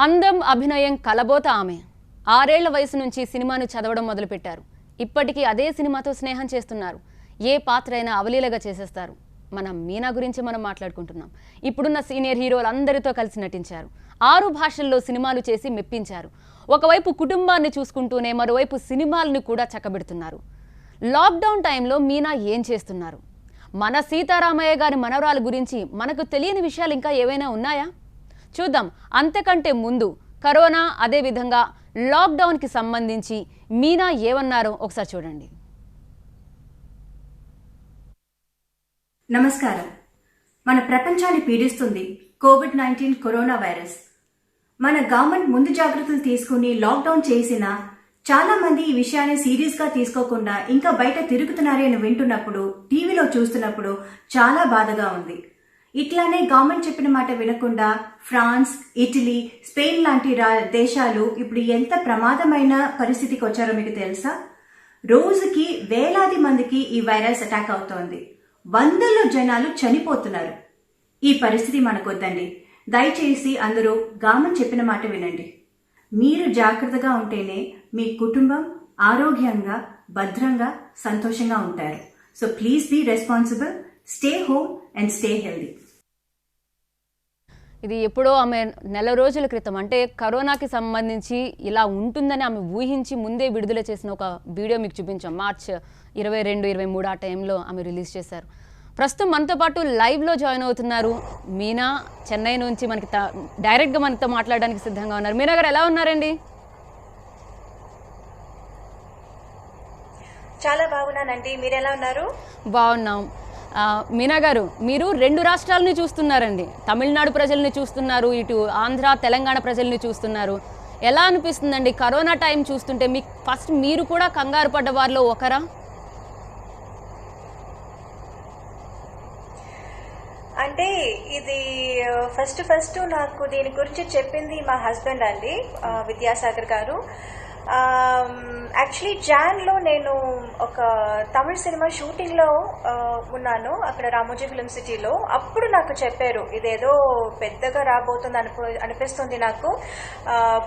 అందం అభినయం కలబోత ఆమె 6 ఏళ్ల వయసు నుంచి సినిమాను చదవడం మొదలుపెట్టారు. ఇప్పటికీ అదే సినిమాతో స్నేహం చేస్తున్నారు. ఏ పాత్ర అయినా అవలీలగా చేసేస్తారు. మనం మీనా గురించి మనం మాట్లాడుకుంటున్నాం. ఇప్పుడున్న సీనియర్ హీరోలు అందరితో కలిసి నటించారు. 6 భాషల్లో సినిమాలు చేసి మెప్పించారు. ఒకవైపు కుటుంబాన్ని చూసుకుంటూనే మరోవైపు సినిమాలను కూడా చక్కబెడుతున్నారు. లాక్డౌన్ టైంలో మీనా ఏం చేస్తున్నారు? మన సీతారామయ్య గారి మనవరాలు గురించి మనకు తెలియని విషయాలు ఇంకా ఏవైనా ఉన్నాయా? చూద్దాం. అంతకంటే ముందు కరోనా అదే విధంగా లాక్డౌన్ కి సంబంధించి మీనా ఏమన్నారో ఒకసారి చూడండి. నమస్కారం. మన ప్రపంచాన్ని పీడిస్తుంది కోవిడ్-19 కరోనా వైరస్. మన గవర్నమెంట్ ముందు జాగ్రత్తలు తీసుకుని లాక్డౌన్ చేసినా చాలా మంది ఈ విషయాన్ని సీరియస్ గా తీసుకోకుండా ఇంకా బయట తిరుగుతున్నారే అని వింటున్నప్పుడు, టీవీలో చూస్తున్నప్పుడు చాలా బాధగా ఉంది. ఇట్లానే గవర్నమెంట్ చెప్పిన మాట వినకుండా ఫ్రాన్స్, ఇటలీ, స్పెయిన్ లాంటి దేశాలు ఇప్పుడు ఎంత ప్రమాదమైన పరిస్థితికి వచ్చారో మీకు తెలుసా? రోజుకి వేలాది మందికి ఈ వైరస్ అటాక్ అవుతోంది. వందల్లో జనాలు చనిపోతున్నారు. ఈ పరిస్థితి మనకొద్దండి. దయచేసి అందరూ గవర్నమెంట్ చెప్పిన మాట వినండి. మీరు జాగ్రత్తగా ఉంటేనే మీ కుటుంబం ఆరోగ్యంగా, భద్రంగా, సంతోషంగా ఉంటారు. So please be responsible, stay home and stay healthy. ఇది ఎప్పుడో ఆమె నెల రోజుల క్రితం, అంటే కరోనాకి సంబంధించి ఇలా ఉంటుందని ఆమె ఊహించి ముందే విడుదల చేసిన ఒక వీడియో మీకు చూపించాం. మార్చ్ 22-23 ఆ టైంలో ఆమె రిలీజ్ చేశారు. ప్రస్తుతం మనతో పాటు లైవ్లో జాయిన్ అవుతున్నారు మీనా. చెన్నై నుంచి మనకి డైరెక్ట్గా మనతో మాట్లాడడానికి సిద్ధంగా ఉన్నారు. మీనా గారు ఎలా ఉన్నారండి? చాలా బాగున్నానండి. మీరు ఎలా ఉన్నారు? బాగున్నాం. మీనా గారు, మీరు 2 రాష్ట్రాలని చూస్తున్నారండి. తమిళనాడు ప్రజల్ని చూస్తున్నారు, ఇటు ఆంధ్ర, తెలంగాణ ప్రజల్ని చూస్తున్నారు. ఎలా అనిపిస్తుందండి కరోనా టైం చూస్తుంటే? మీకు ఫస్ట్ మీరు కూడా కంగారు పడ్డ వారిలో ఒకరా? అంటే ఇది ఫస్ట్ నాకు దీని గురించి చెప్పింది మా హస్బెండ్ అండి, విద్యాసాగర్ గారు. యాక్చువల్లీ జాన్లో నేను ఒక తమిళ సినిమా షూటింగ్లో ఉన్నాను, అక్కడ రామోజీ ఫిల్మ్ సిటీలో. అప్పుడు నాకు చెప్పారు ఇదేదో పెద్దగా రాబోతుంది అనిపిస్తుంది నాకు,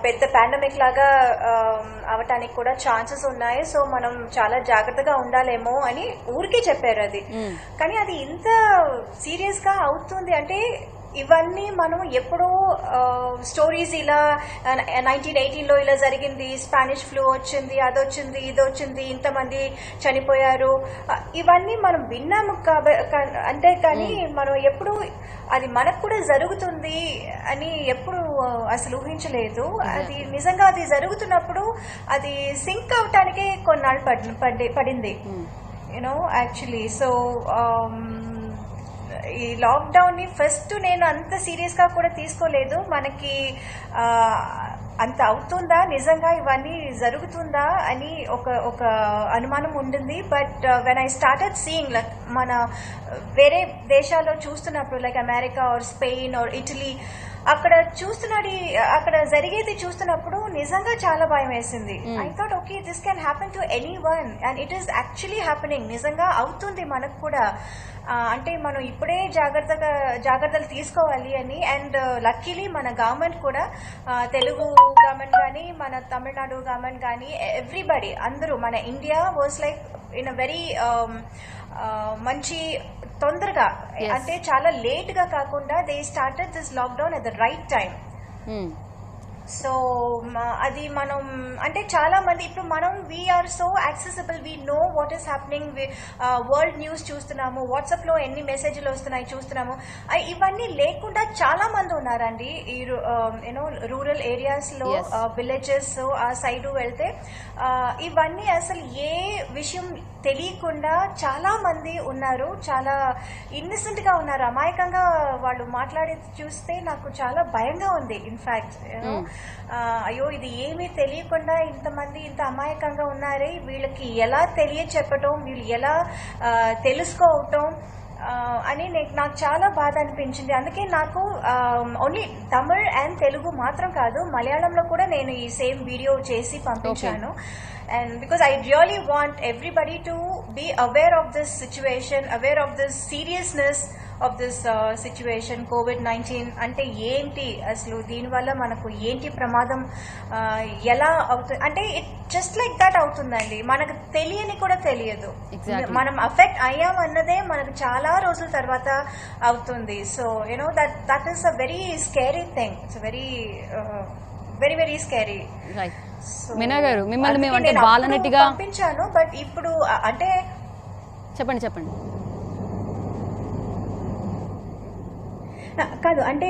పెద్ద పాండమిక్ లాగా అవటానికి కూడా ఛాన్సెస్ ఉన్నాయి, సో మనం చాలా జాగ్రత్తగా ఉండాలేమో అని ఊరికే చెప్పారు అది. కానీ అది ఇంత సీరియస్ గా అవుతుంది అంటే ఇవన్నీ మనం ఎప్పుడో స్టోరీస్, ఇలా 1918లో ఇలా జరిగింది, స్పానిష్ ఫ్లూ వచ్చింది, అదొచ్చింది, ఇదొచ్చింది, ఇంతమంది చనిపోయారు, ఇవన్నీ మనం విన్నాము అంటే. కానీ మనం ఎప్పుడు అది మనకు కూడా జరుగుతుంది అని ఎప్పుడు అసలు ఊహించలేదు. అది నిజంగా అది జరుగుతున్నప్పుడు అది సింక్ అవటానికే కొన్నాళ్ళు పడింది యూనో యాక్చువల్లీ. సో ఈ లాక్డౌన్ ని ఫస్ట్ నేను అంత సీరియస్ గా కూడా తీసుకోలేదు. మనకి అంత అవుతుందా, నిజంగా ఇవన్నీ జరుగుతుందా అని ఒక అనుమానం ఉండింది. But when I started seeing like మన వేరే దేశాల్లో చూస్తున్నప్పుడు, like America or Spain or Italy, అక్కడ అక్కడ జరిగేది చూస్తున్నప్పుడు నిజంగా చాలా భయం వేసింది. I thought okay, this can happen to anyone and it is actually happening. నిజంగా అవుతుంది మనకు కూడా. అంటే మనం ఇప్పుడే జాగ్రత్తలు తీసుకోవాలి అని. అండ్ లక్కీలీ మన గవర్నమెంట్ కూడా, తెలుగు గవర్నమెంట్ కానీ, మన తమిళనాడు గవర్నమెంట్ కానీ, ఎవ్రీబడి అందరూ, మన India was like in a very మంచి తొందరగా, అంటే చాలా లేట్ గా కాకుండా they started this lockdown at the right time. So అది మనం అంటే చాలా మంది ఇప్పుడు మనం we are so accessible, we know what is happening, world news చూస్తున్నాము, వాట్సాప్ లో ఎన్ని మెసేజ్లు వస్తున్నాయి చూస్తున్నాము. ఇవన్నీ లేకుండా చాలా మంది ఉన్నారండి ఈ యూనో రూరల్ ఏరియాస్ లో, విలేజెస్ ఆ సైడ్ వెళ్తే ఇవన్నీ అసలు ఏ విషయం తెలియకుండా చాలా మంది ఉన్నారు. చాలా ఇన్నసెంట్ గా ఉన్నారు, అమాయకంగా వాళ్ళు మాట్లాడేది చూస్తే నాకు చాలా భయంగా ఉంది. ఇన్ఫాక్ట్ అయ్యో, ఇది ఏమీ తెలియకుండా ఇంతమంది ఇంత అమాయకంగా ఉన్నారే, వీళ్ళకి ఎలా చెప్పటం, వీళ్ళు ఎలా తెలుసుకోవటం అని నాకు చాలా బాధ అనిపించింది. అందుకే నాకు ఓన్లీ తమిళ్ అండ్ తెలుగు మాత్రం కాదు, మలయాళంలో కూడా నేను ఈ సేమ్ వీడియో చేసి పంపించాను. And because I really want everybody to be aware of this situation, aware of this seriousness of this situation. COVID-19 అంటే ఏంటి, అసలు దీనివల్ల మనకు ఏంటి ప్రమాదం, ఎలా అవుతుంది అంటే ఇట్ జస్ట్ లైక్ దట్ అవుతుందండి. మనకు తెలియని కూడా తెలియదు. మనం అఫెక్ట్ అయ్యాం అన్నదే మనకు చాలా రోజుల తర్వాత అవుతుంది. So you know that is a very scary thing. It's very very very scary. Right. Meena గారు, మిమ్మల్ని మేము అంటే బాలనటిగా పంపించాను, బట్ ఇప్పుడు అంటే చెప్పండి కాదు అంటే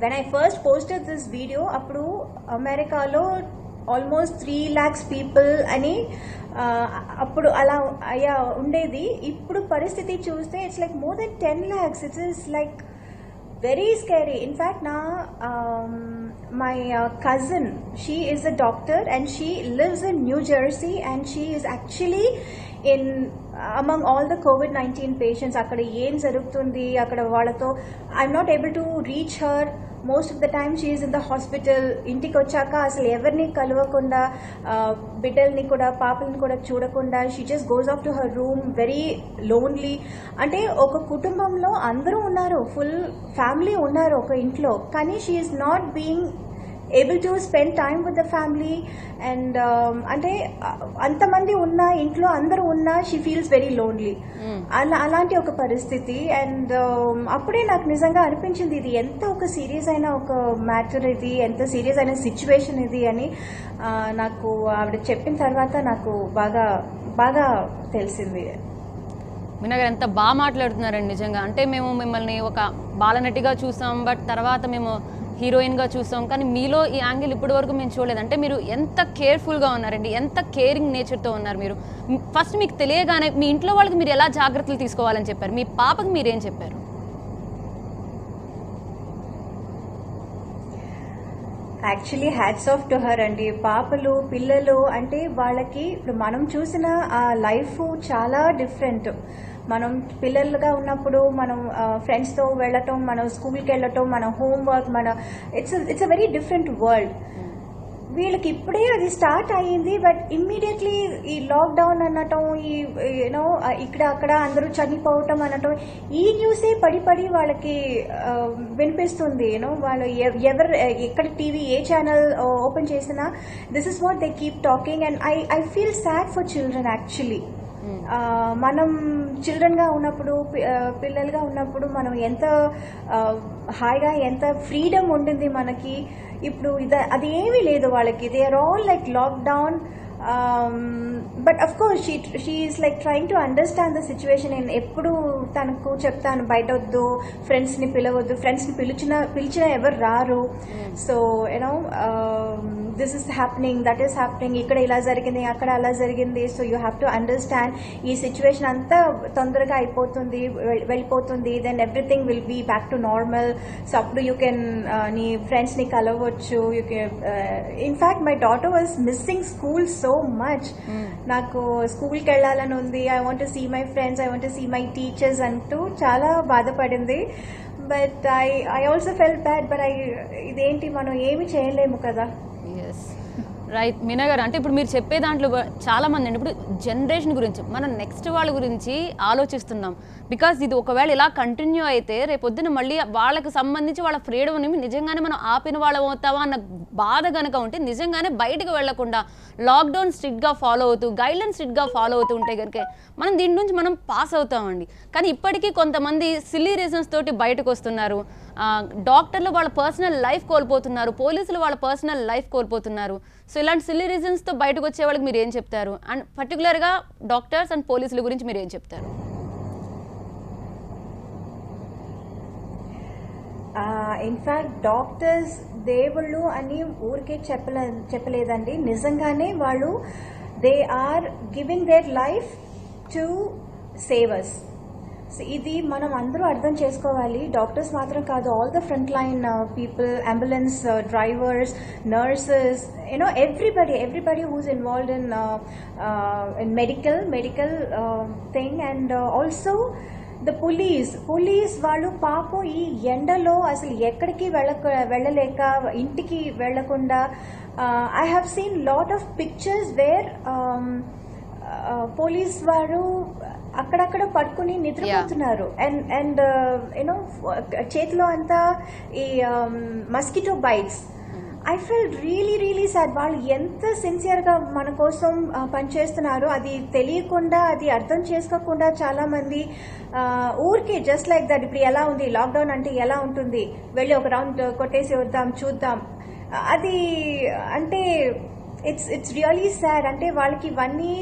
when I first posted this video అప్పుడు అమెరికాలో ఆల్మోస్ట్ 3 lakhs పీపుల్ అని అప్పుడు అలా అయ్యా ఉండేది. ఇప్పుడు పరిస్థితి చూస్తే it's like more than 10 lakhs. It is like very scary. In fact, my cousin, she is a doctor and she lives in New Jersey, and she is actually in among all the COVID-19 patients. Akkada em jarugutundi akkada vaalato, I'm not able to reach her. Most of the time she is in the hospital. ఇంటికి వచ్చాక అసలు ఎవరిని కలవకుండా, బిడ్డల్ని కూడా పాపల్ని కూడా చూడకుండా she just goes off to her room, very lonely. అంటే ఒక కుటుంబంలో అందరూ ఉన్నారు, ఫుల్ ఫ్యామిలీ ఉన్నారు ఒక ఇంట్లో, కానీ she is not being able to spend time with the family. And అంటే అంతమంది ఉన్న ఇంట్లో అందరూ ఉన్నా she feels very lonely. అలాంటి ఒక పరిస్థితి. అండ్ అప్పుడే నాకు నిజంగా అనిపించింది ఇది ఎంత ఒక సీరియస్ అయిన ఒక మ్యాటర్, ఇది ఎంత సీరియస్ అయిన సిచ్యువేషన్ ఇది అని నాకు ఆవిడ చెప్పిన తర్వాత నాకు బాగా బాగా తెలిసింది. మీనా గారు ఎంత బాగా మాట్లాడుతున్నారండి నిజంగా. అంటే మేము మిమ్మల్ని ఒక బాలనటిగా చూసాం, బట్ తర్వాత మేము హీరోయిన్గా చూసాం, కానీ మీలో ఈ యాంగిల్ ఇప్పటి వరకు మేము చూడలేదు. అంటే మీరు ఎంత కేర్ఫుల్గా ఉన్నారండి, ఎంత కేరింగ్ నేచర్తో ఉన్నారు మీరు. ఫస్ట్ మీకు తెలియగానే మీ ఇంట్లో వాళ్ళకి మీరు ఎలా జాగ్రత్తలు తీసుకోవాలని చెప్పారు, మీ పాపకి మీరేం చెప్పారు? Actually hats off to her అండి. పాపలు పిల్లలు అంటే వాళ్ళకి ఇప్పుడు మనం చూసిన ఆ లైఫ్ చాలా డిఫరెంట్. మనం పిల్లలుగా ఉన్నప్పుడు మనం ఫ్రెండ్స్తో వెళ్ళటం, మనం స్కూల్కి వెళ్ళటం, మన హోంవర్క్, మన it's a very different world. వీళ్ళకి ఇప్పుడే అది స్టార్ట్ అయ్యింది, బట్ ఇమ్మీడియట్లీ ఈ లాక్డౌన్ అనటం, ఈ యూనో ఇక్కడ అక్కడ అందరూ చనిపోవటం అనటం, ఈ న్యూసే పడి పడి వాళ్ళకి వినిపిస్తుంది. యూనో వాళ్ళు ఎవరు ఎక్కడ టీవీ ఏ ఛానల్ ఓపెన్ చేసినా this is what they keep talking. And I feel sad for children actually. మనం చిల్డ్రన్గా ఉన్నప్పుడు, పిల్లలుగా ఉన్నప్పుడు మనం ఎంత హాయిగా, ఎంత ఫ్రీడమ్ ఉండింది మనకి. ఇప్పుడు అది ఏమీ లేదు వాళ్ళకి. They are all like lockdown. But of course she is like trying to understand the situation. నేను ఎప్పుడు తనకు చెప్తాను బయట వద్దు, ఫ్రెండ్స్ని పిలవద్దు, ఫ్రెండ్స్ని పిలిచినా ఎవరు రారు. So you know this is happening, that is happening, ఇక్కడ ఇలా జరిగింది, అక్కడ అలా జరిగింది. So you have to understand ఈ సిచ్యువేషన్ అంతా తొందరగా అయిపోతుంది, వెళ్ళిపోతుంది, then everything will be back to normal. So అప్పుడు యూ కెన్ నీ ఫ్రెండ్స్ని కలవచ్చు. You can in fact my daughter was missing school so much. నాకు స్కూల్కి వెళ్ళాలని ఉంది, I want to see my friends, I want to see my teachers అంటూ చాలా బాధపడింది. But I also fell bad, but ఇదేంటి మనం ఏమి చేయలేము కదా. రైట్ మీనా గారు, అంటే ఇప్పుడు మీరు చెప్పే దాంట్లో చాలా మంది అండి ఇప్పుడు జనరేషన్ గురించి, మనం నెక్స్ట్ వాళ్ళ గురించి ఆలోచిస్తున్నాం. బికాజ్ ఇది ఒకవేళ ఇలా కంటిన్యూ అయితే రేపొద్దున మళ్ళీ వాళ్ళకి సంబంధించి వాళ్ళ ఫ్రీడమ్ని నిజంగానే మనం ఆపిన వాళ్ళం అవుతావా అన్న బాధ కనుక ఉంటే, నిజంగానే బయటకు వెళ్లకుండా లాక్డౌన్ స్ట్రిక్ట్గా ఫాలో అవుతూ, గైడ్లైన్స్ స్ట్రిక్ట్గా ఫాలో అవుతూ ఉంటే కనుక మనం దీని నుంచి మనం పాస్ అవుతామండి. కానీ ఇప్పటికీ కొంతమంది సిల్లీ రీజన్స్ తోటి బయటకు వస్తున్నారు. డాక్టర్లు వాళ్ళ పర్సనల్ లైఫ్ కోల్పోతున్నారు, పోలీసులు వాళ్ళ పర్సనల్ లైఫ్ కోల్పోతున్నారు. సో ఇలాంటి సిల్లీ రీజన్స్తో బయటకు వచ్చే వాళ్ళకి మీరు ఏం చెప్తారు? అండ్ పర్టికులర్గా డాక్టర్స్ అండ్ పోలీసుల గురించి మీరు ఏం చెప్తారు? ఇన్ఫ్యాక్ట్ డాక్టర్స్ దేవుళ్ళు అని ఊరికే చెప్పలేదండి. నిజంగానే వాళ్ళు they are giving their life to save us. ఇది మనం అందరూ అర్థం చేసుకోవాలి. డాక్టర్స్ మాత్రం కాదు, all the front line people, ambulance drivers, nurses, you know everybody who's involved in medical thing. And also the police వాళ్ళు పాపం ఈ ఎండలో అసలు ఎక్కడికి వెళ్ళలేక, ఇంటికి వెళ్లకుండా, I have seen lot of pictures where police వారు అక్కడక్కడ పడుకుని నిద్రపోతున్నారు. అండ్ యూనో చేతిలో అంతా ఈ mosquito bites. I feel really really sad. వాళ్ళు ఎంత సిన్సియర్గా మన కోసం పనిచేస్తున్నారు, అది తెలియకుండా, అది అర్థం చేసుకోకుండా చాలా మంది ఊరికే జస్ట్ లైక్ దట్ ఇప్పుడు ఎలా ఉంది లాక్డౌన్ అంటే ఎలా ఉంటుంది, వెళ్ళి ఒక రౌండ్ కొట్టేసి వద్దాం చూద్దాం, అది అంటే ఇట్స్ రియలీ సాడ్. అంటే వాళ్ళకి ఇవన్నీ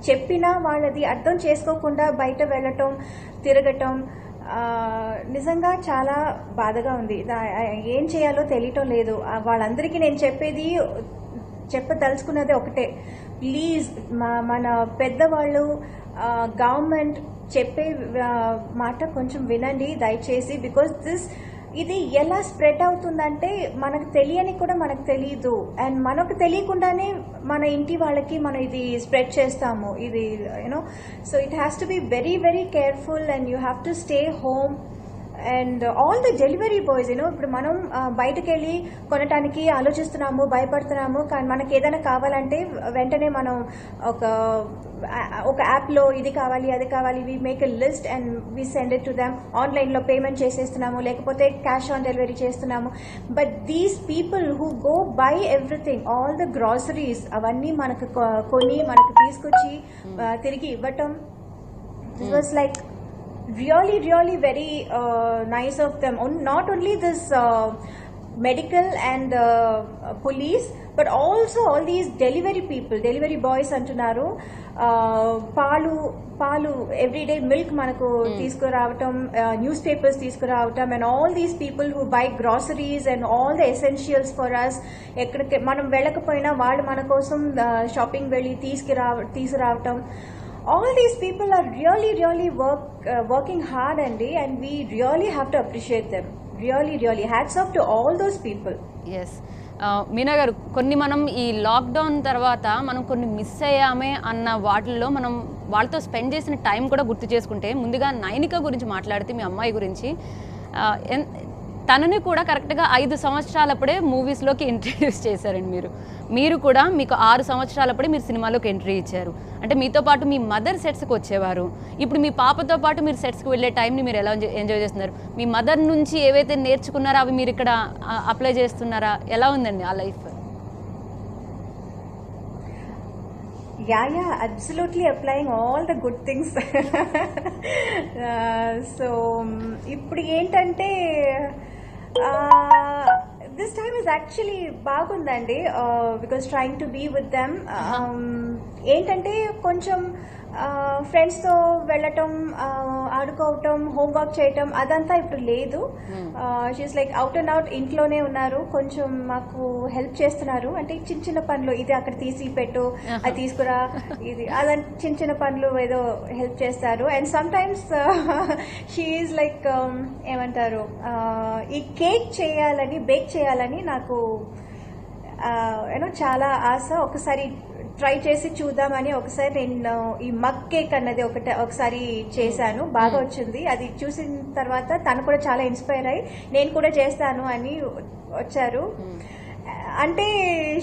చెప్పినా వాళ్ళది అర్థం చేసుకోకుండా బయట వెళ్ళటం, తిరగటం నిజంగా చాలా బాధగా ఉంది. ఏం చేయాలో తెలియటం లేదు. వాళ్ళందరికీ నేను చెప్పదలుచుకున్నది ఒకటే, ప్లీజ్ మన పెద్దవాళ్ళు, గవర్నమెంట్ చెప్పే మాట కొంచెం వినండి దయచేసి. బికాస్ ఇది ఎలా స్ప్రెడ్ అవుతుందంటే మనకు తెలియని కూడా మనకు తెలియదు, అండ్ మనకు తెలియకుండానే మన ఇంటి వాళ్ళకి మనం ఇది స్ప్రెడ్ చేస్తాము. ఇది you know, so it has to be very very careful and you have to stay home. And all the delivery boys ఇప్పుడు మనం బయటకు వెళ్ళి కొనటానికి ఆలోచిస్తున్నాము, భయపడుతున్నాము, కానీ మనకి ఏదైనా కావాలంటే వెంటనే మనం ఒక యాప్లో ఇది కావాలి అది కావాలి, we make a list and we send it to them. ఆన్లైన్లో పేమెంట్ చేసేస్తున్నాము, లేకపోతే క్యాష్ ఆన్ డెలివరీ చేస్తున్నాము. But these people who go by everything, all the groceries, అవన్నీ మనకు కొని మనకు తీసుకొచ్చి తిరిగి ఇవ్వటం, this was like really very nice of them. Not only this medical and police, but also all these delivery people, delivery boys antunaru. పాలు everyday milk మనకు తీసుకురావటం, న్యూస్ పేపర్స్ తీసుకురావటం, and all these people who buy groceries and all the essentials for us. ఎక్కడికి మనం వెళ్ళకపోయినా వాళ్ళు మన కోసం షాపింగ్ వెళ్ళి తీసుకురావటం. All these people are really working hard, and we really have to appreciate them. Really hats off to all those people. Yes. Meena గారు, కొన్ని మనం ఈ లాక్డౌన్ తర్వాత మనం కొన్ని మిస్ అయ్యామే అన్న వాటిల్లో మనం వాళ్ళతో స్పెండ్ చేసిన టైం కూడా గుర్తు చేసుకుంటే, ముందుగా నైనిక గురించి మాట్లాడితే, మీ అమ్మాయి గురించి, తనని కూడా కరెక్ట్గా 5 సంవత్సరాలప్పుడే మూవీస్లోకి ఇంట్రడ్యూస్ చేశారండి. మీరు కూడా మీకు 6 సంవత్సరాలప్పుడే మీరు సినిమాలోకి ఎంట్రీ ఇచ్చారు. అంటే మీతో పాటు మీ మదర్ సెట్స్కి వచ్చేవారు. ఇప్పుడు మీ పాపతో పాటు మీరు సెట్స్కి వెళ్ళే టైంని మీరు ఎలా ఎంజాయ్ చేస్తున్నారు? మీ మదర్ నుంచి ఏవైతే నేర్చుకున్నారో అవి మీరు ఇక్కడ అప్లై చేస్తున్నారా? ఎలా ఉందండి ఆ life? Yeah, absolutely applying all the good things. So ఇప్పుడు ఏంటంటే this time is actually బాగుందండి, because trying to be with them. ఏంటంటే కొంచెం ఫ్రెండ్స్తో వెళ్ళటం, ఆడుకోవటం, హోంవర్క్ చేయటం అదంతా ఇప్పుడు లేదు. She's like out and out ఇంట్లోనే ఉన్నారు. కొంచెం మాకు హెల్ప్ చేస్తున్నారు, అంటే చిన్న పనులు, ఇది అక్కడ తీసి పెట్టు, అది తీసుకురా, ఇది అలాంటి చిన్న పనులు ఏదో హెల్ప్ చేస్తారు. And sometimes she's like ఏమంటారు, ఈ కేక్ చేయాలని, బేక్ చేయాలని నాకు చాలా ఆశ. ఒకసారి ట్రై చేసి చూద్దామని ఒకసారి నేను ఈ మగ్ కేక్ అన్నది ఒకసారి చేశాను, బాగా వచ్చింది. అది చూసిన తర్వాత తను కూడా చాలా ఇన్స్పైర్ అయ్యి నేను కూడా చేస్తాను అని వచ్చారు. అంటే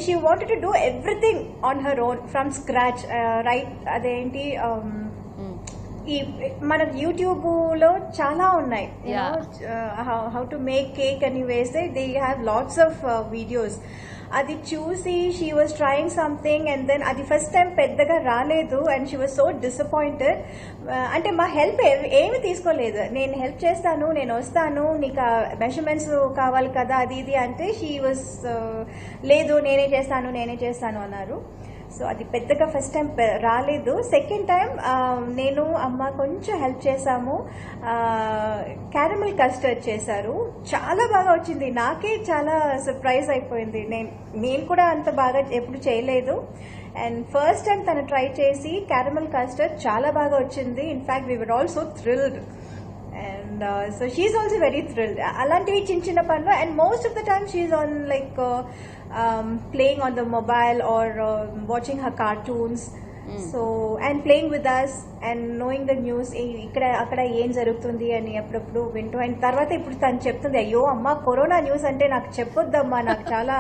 she wanted to do everything on her own from scratch, right? అదేంటి, ఈ మన యూట్యూబ్ లో చాలా ఉన్నాయి, హౌ టు మేక్ కేక్ అని వేస్తే they have lots of videos. అది చూసి she was trying something, and then అది ఫస్ట్ టైం పెద్దగా రాలేదు, and she was so disappointed. అంటే మా హెల్ప్ ఏమి తీసుకోలేదు. నేను హెల్ప్ చేస్తాను, నేను వస్తాను, నీకు మెజర్మెంట్స్ కావాలి కదా, అది ఇది అంటే షీ వాజ్ లేదు, నేనే చేస్తాను అన్నారు. సో అది పెద్దగా ఫస్ట్ టైం రాలేదు. సెకండ్ టైం నేను అమ్మ కొంచెం హెల్ప్ చేశాము. క్యారమెల్ కస్టర్డ్ చేశారు, చాలా బాగా వచ్చింది. నాకే చాలా సర్ప్రైజ్ అయిపోయింది. నేను కూడా అంత బాగా ఎప్పుడు చేయలేదు. అండ్ ఫస్ట్ టైం తను ట్రై చేసి క్యారమెల్ కస్టర్డ్ చాలా బాగా వచ్చింది. In fact we were all so thrilled. And so she's also very thrilled. Alantivi chin panu, and most of the time she's on like playing on the mobile or watching her cartoons. So and playing with us and knowing the news, ఇక్కడ అక్కడ ఏం జరుగుతుంది అని అప్పుడప్పుడు వింటూ, and తర్వాత ఇప్పుడు తను చెప్తుంది, అయ్యో అమ్మ కరోనా న్యూస్ అంటే నాకు చెప్పొద్దమ్మా, నాకు చాలా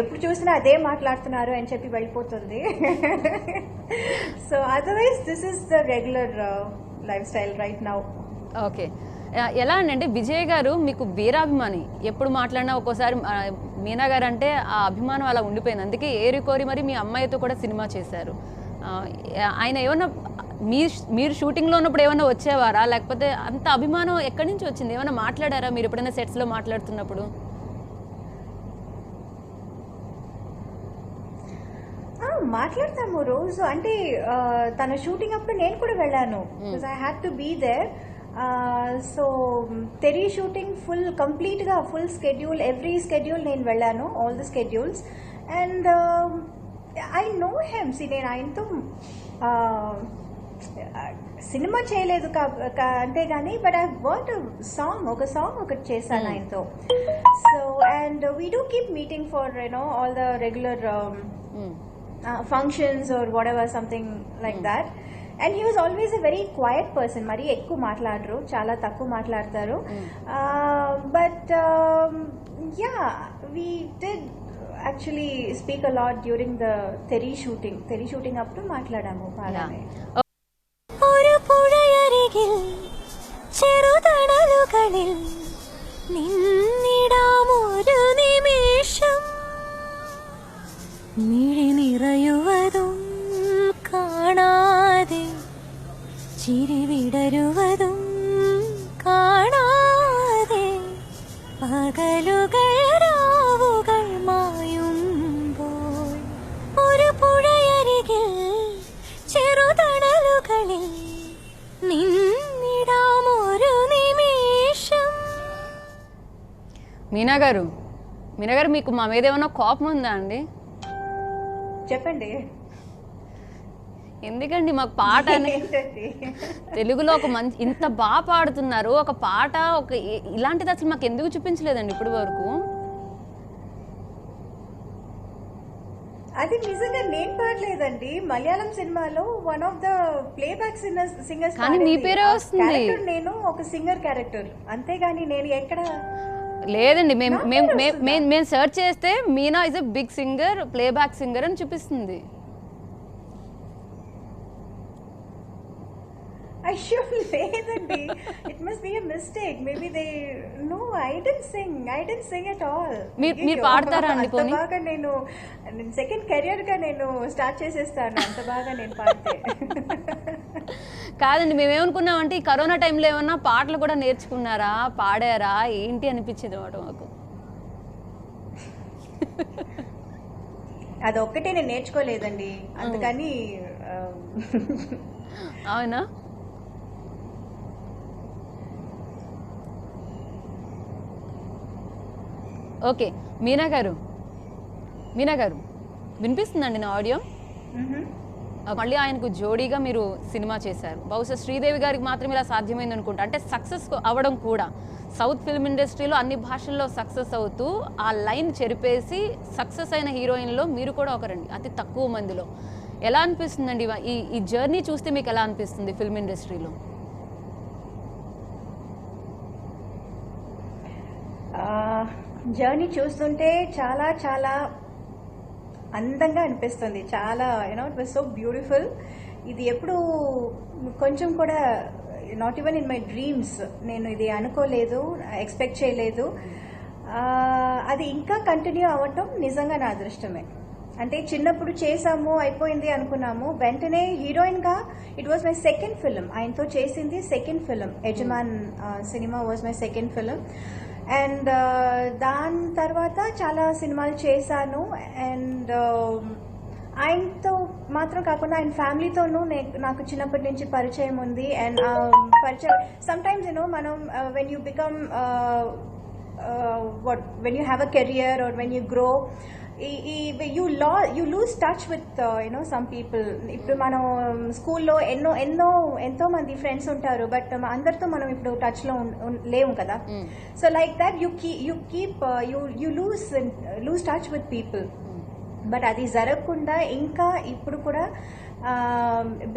ఎప్పుడు చూసినా అదే మాట్లాడుతున్నారు అని చెప్పి వెళ్ళిపోతుంది. So otherwise this is the regular life style right now. Okay, ఎలా అంటే విజయ్ గారు మీకు వీరాభిమాని, ఎప్పుడు మాట్లాడినా ఒక్కోసారి మీనా గారు అంటే ఆ అభిమానం అలా ఉండిపోయింది. అందుకే ఏరి కోరి మరి మీ అమ్మాయితో కూడా సినిమా చేశారు. ఆయన ఏమన్నా మీరు షూటింగ్లో ఉన్నప్పుడు ఏమన్నా వచ్చేవారా, లేకపోతే అంత అభిమానం ఎక్కడి నుంచి వచ్చింది? ఏమన్నా మాట్లాడారా మీరు ఎప్పుడైనా సెట్స్లో మాట్లాడుతున్నప్పుడు? మాట్లాడతాము రోజు, అంటే తన షూటింగ్ అప్పుడు నేను కూడా వెళ్ళాను, I had to be there. So their shooting కంప్లీట్గా ఫుల్ స్కెడ్యూల్, ఎవ్రీ స్కెడ్యూల్ నేను వెళ్ళాను, all the schedules. And I know him. నేను ఆయనతో సినిమా చేయలేదు అంతేగాని, బట్ ఐ వర్క్ ఒక సాంగ్ ఒకటి చేశాను ఆయనతో. So and we do keep meeting for all the regular functions or whatever, something like that. And he was always a very quiet person, mari ekku maatladru, chala takku maatladtaru. But yeah, we did actually speak a lot during the Teri shooting appudu maatladamo baagane. oru puzhayarigil cherudanalukadil ninnidam oru nimisham മിഴി നിറയുവതും കാണാതെ ചിരി വിടരുവതും കാണാതെ പകലുകൾ രാവുകൾ മായുമ്പോൾ ഒരു പുഴയരികിൽ ചെറുതണലുകളിൽ നിന്നിടാം ഒരു നിമിഷം. మీనా గారు మీకు మా మీద ఏమన్నా కోపం ఉందా అండి? చెప్పండి. ఎందుకండి మాకు పాట తెలుగులో ఒక మంచి ఇంత బాగా పాడుతున్నారు, ఒక పాట ఇలాంటిది అసలు మాకు ఎందుకు చూపించలేదండి ఇప్పటి వరకు? అది నిజంగా నేను పాడలేదండి, మలయాళం సినిమాలో one of the playback singers. కానీ మీ పేరే వస్తుంది. నేను ఒక సింగర్ క్యారెక్టర్, అంతేగాని నేను ఎక్కడ లేదండి. మేము సెర్చ్ చేస్తే Meena is a big singer, playback singer అని చూపిస్తుంది. అయ్యో లేదండి, it must be a mistake. Maybe they know, I don't sing at all. మీరు పాడతారా అండి? పోనీ బాగా నేను సెకండ్ కెరియర్ గా నేను స్టార్ట్ చేసేస్తాను, అంత బాగా నేను పాడితే. కాదండి, మేమేమనుకున్నామంటే ఈ కరోనా టైంలో ఏమన్నా పాటలు కూడా నేర్చుకున్నారా, పాడారా ఏంటి అనిపించేది మాకు. అదొక్కటే నేను నేర్చుకోలేదండి, అందుకని. అవునా? ఓకే, మీనా గారు వినిపిస్తుందండి నా ఆడియో? మళ్ళీ ఆయనకు జోడీగా మీరు సినిమా చేశారు. బహుశా శ్రీదేవి గారికి మాత్రం ఇలా సాధ్యమైంది అనుకుంటా. అంటే సక్సెస్ అవ్వడం కూడా, సౌత్ ఫిల్మ్ ఇండస్ట్రీలో అన్ని భాషల్లో సక్సెస్ అవుతూ ఆ లైన్ చెరిపేసి సక్సెస్ అయిన హీరోయిన్లో మీరు కూడా ఒకరండి, అతి తక్కువ మందిలో. ఎలా అనిపిస్తుందండి ఈ జర్నీ చూస్తే? మీకు ఎలా అనిపిస్తుంది ఫిల్మ్ ఇండస్ట్రీలో? జర్నీ చూస్తుంటే చాలా చాలా అందంగా అనిపిస్తుంది, చాలా ఇట్ వాజ్ సో బ్యూటిఫుల్. ఇది ఎప్పుడు కొంచెం కూడా not even in my dreams నేను ఇది అనుకోలేదు, ఎక్స్పెక్ట్ చేయలేదు. అది ఇంకా కంటిన్యూ అవ్వటం నిజంగా నా అదృష్టమే. అంటే చిన్నప్పుడు చేసాము, అయిపోయింది అనుకున్నాము, వెంటనే హీరోయిన్ గా it was my second film, ఆయనతో చేసింది సెకండ్ ఫిలిం. యజమాన్ సినిమా was my second film. And దాని తర్వాత చాలా సినిమాలు చేశాను. అండ్ ఆయనతో మాత్రం కాకుండా ఆయన ఫ్యామిలీతోనూ నాకు చిన్నప్పటి నుంచి పరిచయం ఉంది. అండ్ పరిచయం సమ్టైమ్స్ మనం when you become when you have a career or when you grow, you lose touch with some people. ఇప్పుడు మనం స్కూల్లో ఎంతో మంది ఫ్రెండ్స్ ఉంటారు, బట్ అందరితో మనం ఇప్పుడు టచ్ లో లేవు కదా. So like that you lose touch with people. But అది జరగకుండా ఇంకా ఇప్పుడు కూడా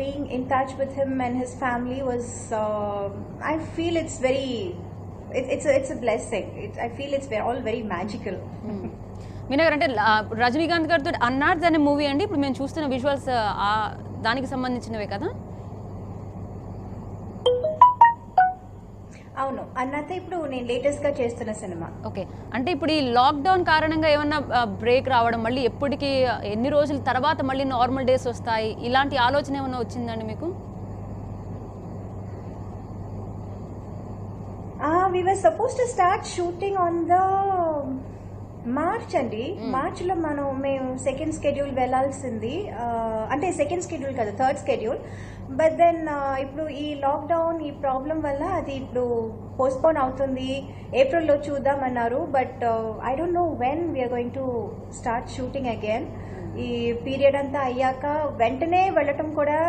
being in touch with him and his family was, I feel it's very, it's a blessing. I feel it's all very magical. Meena గారు, అంటే రజనీకాంత్ గారితో అన్నార్డ్ అనే movie అండి ఇప్పుడు మేము చూస్తున్న విజువల్స్ దానికి సంబంధించినవే కదా? అవును, అన్నతే ఇప్పుడు నేను లేటెస్ట్ గా చేస్తున్న సినిమా. ఓకే, అంటే ఇప్పుడు ఈ లాక్డౌన్ కారణంగా ఏమన్నా బ్రేక్ రావడం, మళ్ళీ ఎప్పటికీ ఎన్ని రోజుల తర్వాత మళ్ళీ నార్మల్ డేస్ వస్తాయి, ఇలాంటి ఆలోచన ఏమన్నా వచ్చిందండి మీకు? We were supposed to start shooting on the March అండి. మార్చ్లో మేము సెకండ్ స్కెడ్యూల్ వెళ్ళాల్సింది, అంటే సెకండ్ స్కెడ్యూల్ కదా, థర్డ్ స్కెడ్యూల్. బట్ దెన్ ఇప్పుడు ఈ లాక్డౌన్ ఈ ప్రాబ్లం వల్ల అది ఇప్పుడు పోస్ట్పోన్ అవుతుంది. ఏప్రిల్లో చూద్దామన్నారు. But I don't know when we are going to start shooting again. ఈ పీరియడ్ అంతా అయ్యాక వెంటనే వెళ్ళటం కూడా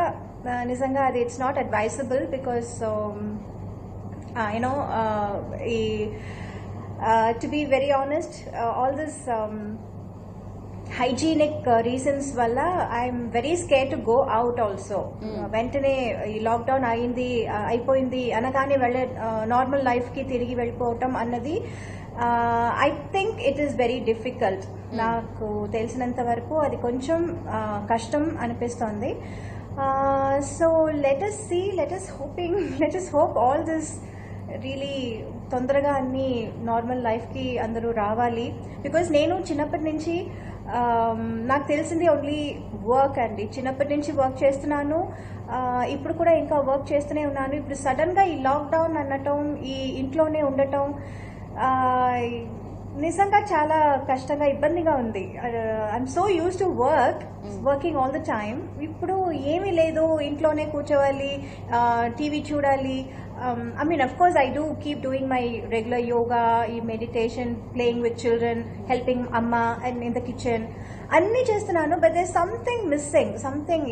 నిజంగా అది it's not advisable. Because you know ఈ to be very honest, all this hygienic reasons valla I'm very scared to go out also. Ventane ee lockdown ayindi అయిపోయింది అనగానే వెళ్ళే నార్మల్ లైఫ్ కి తిరిగి వెళ్ళిపోవటం అన్నది I think it is very difficult. నాకు తెలిసినంత వరకు అది కొంచెం కష్టం అనిపిస్తోంది. So let us hope all this really తొందరగా అన్ని నార్మల్ లైఫ్కి అందరూ రావాలి. బికాజ్ నేను చిన్నప్పటి నుంచి నాకు తెలిసింది ఓన్లీ వర్క్ అండి. చిన్నప్పటి నుంచి వర్క్ చేస్తున్నాను, ఇప్పుడు కూడా ఇంకా వర్క్ చేస్తూనే ఉన్నాను. ఇప్పుడు సడన్గా ఈ లాక్డౌన్ అనటం, ఈ ఇంట్లోనే ఉండటం నిజంగా చాలా కష్టంగా ఇబ్బందిగా ఉంది. I'm so use to working all the time. ఇప్పుడు ఏమీ లేదు, ఇంట్లోనే కూర్చోవాలి, టీవీ చూడాలి. I mean, of course, I do keep doing my regular yoga, meditation, playing with children, helping amma and in the kitchen. అన్నీ చేస్తున్నాను. But there something missing. Something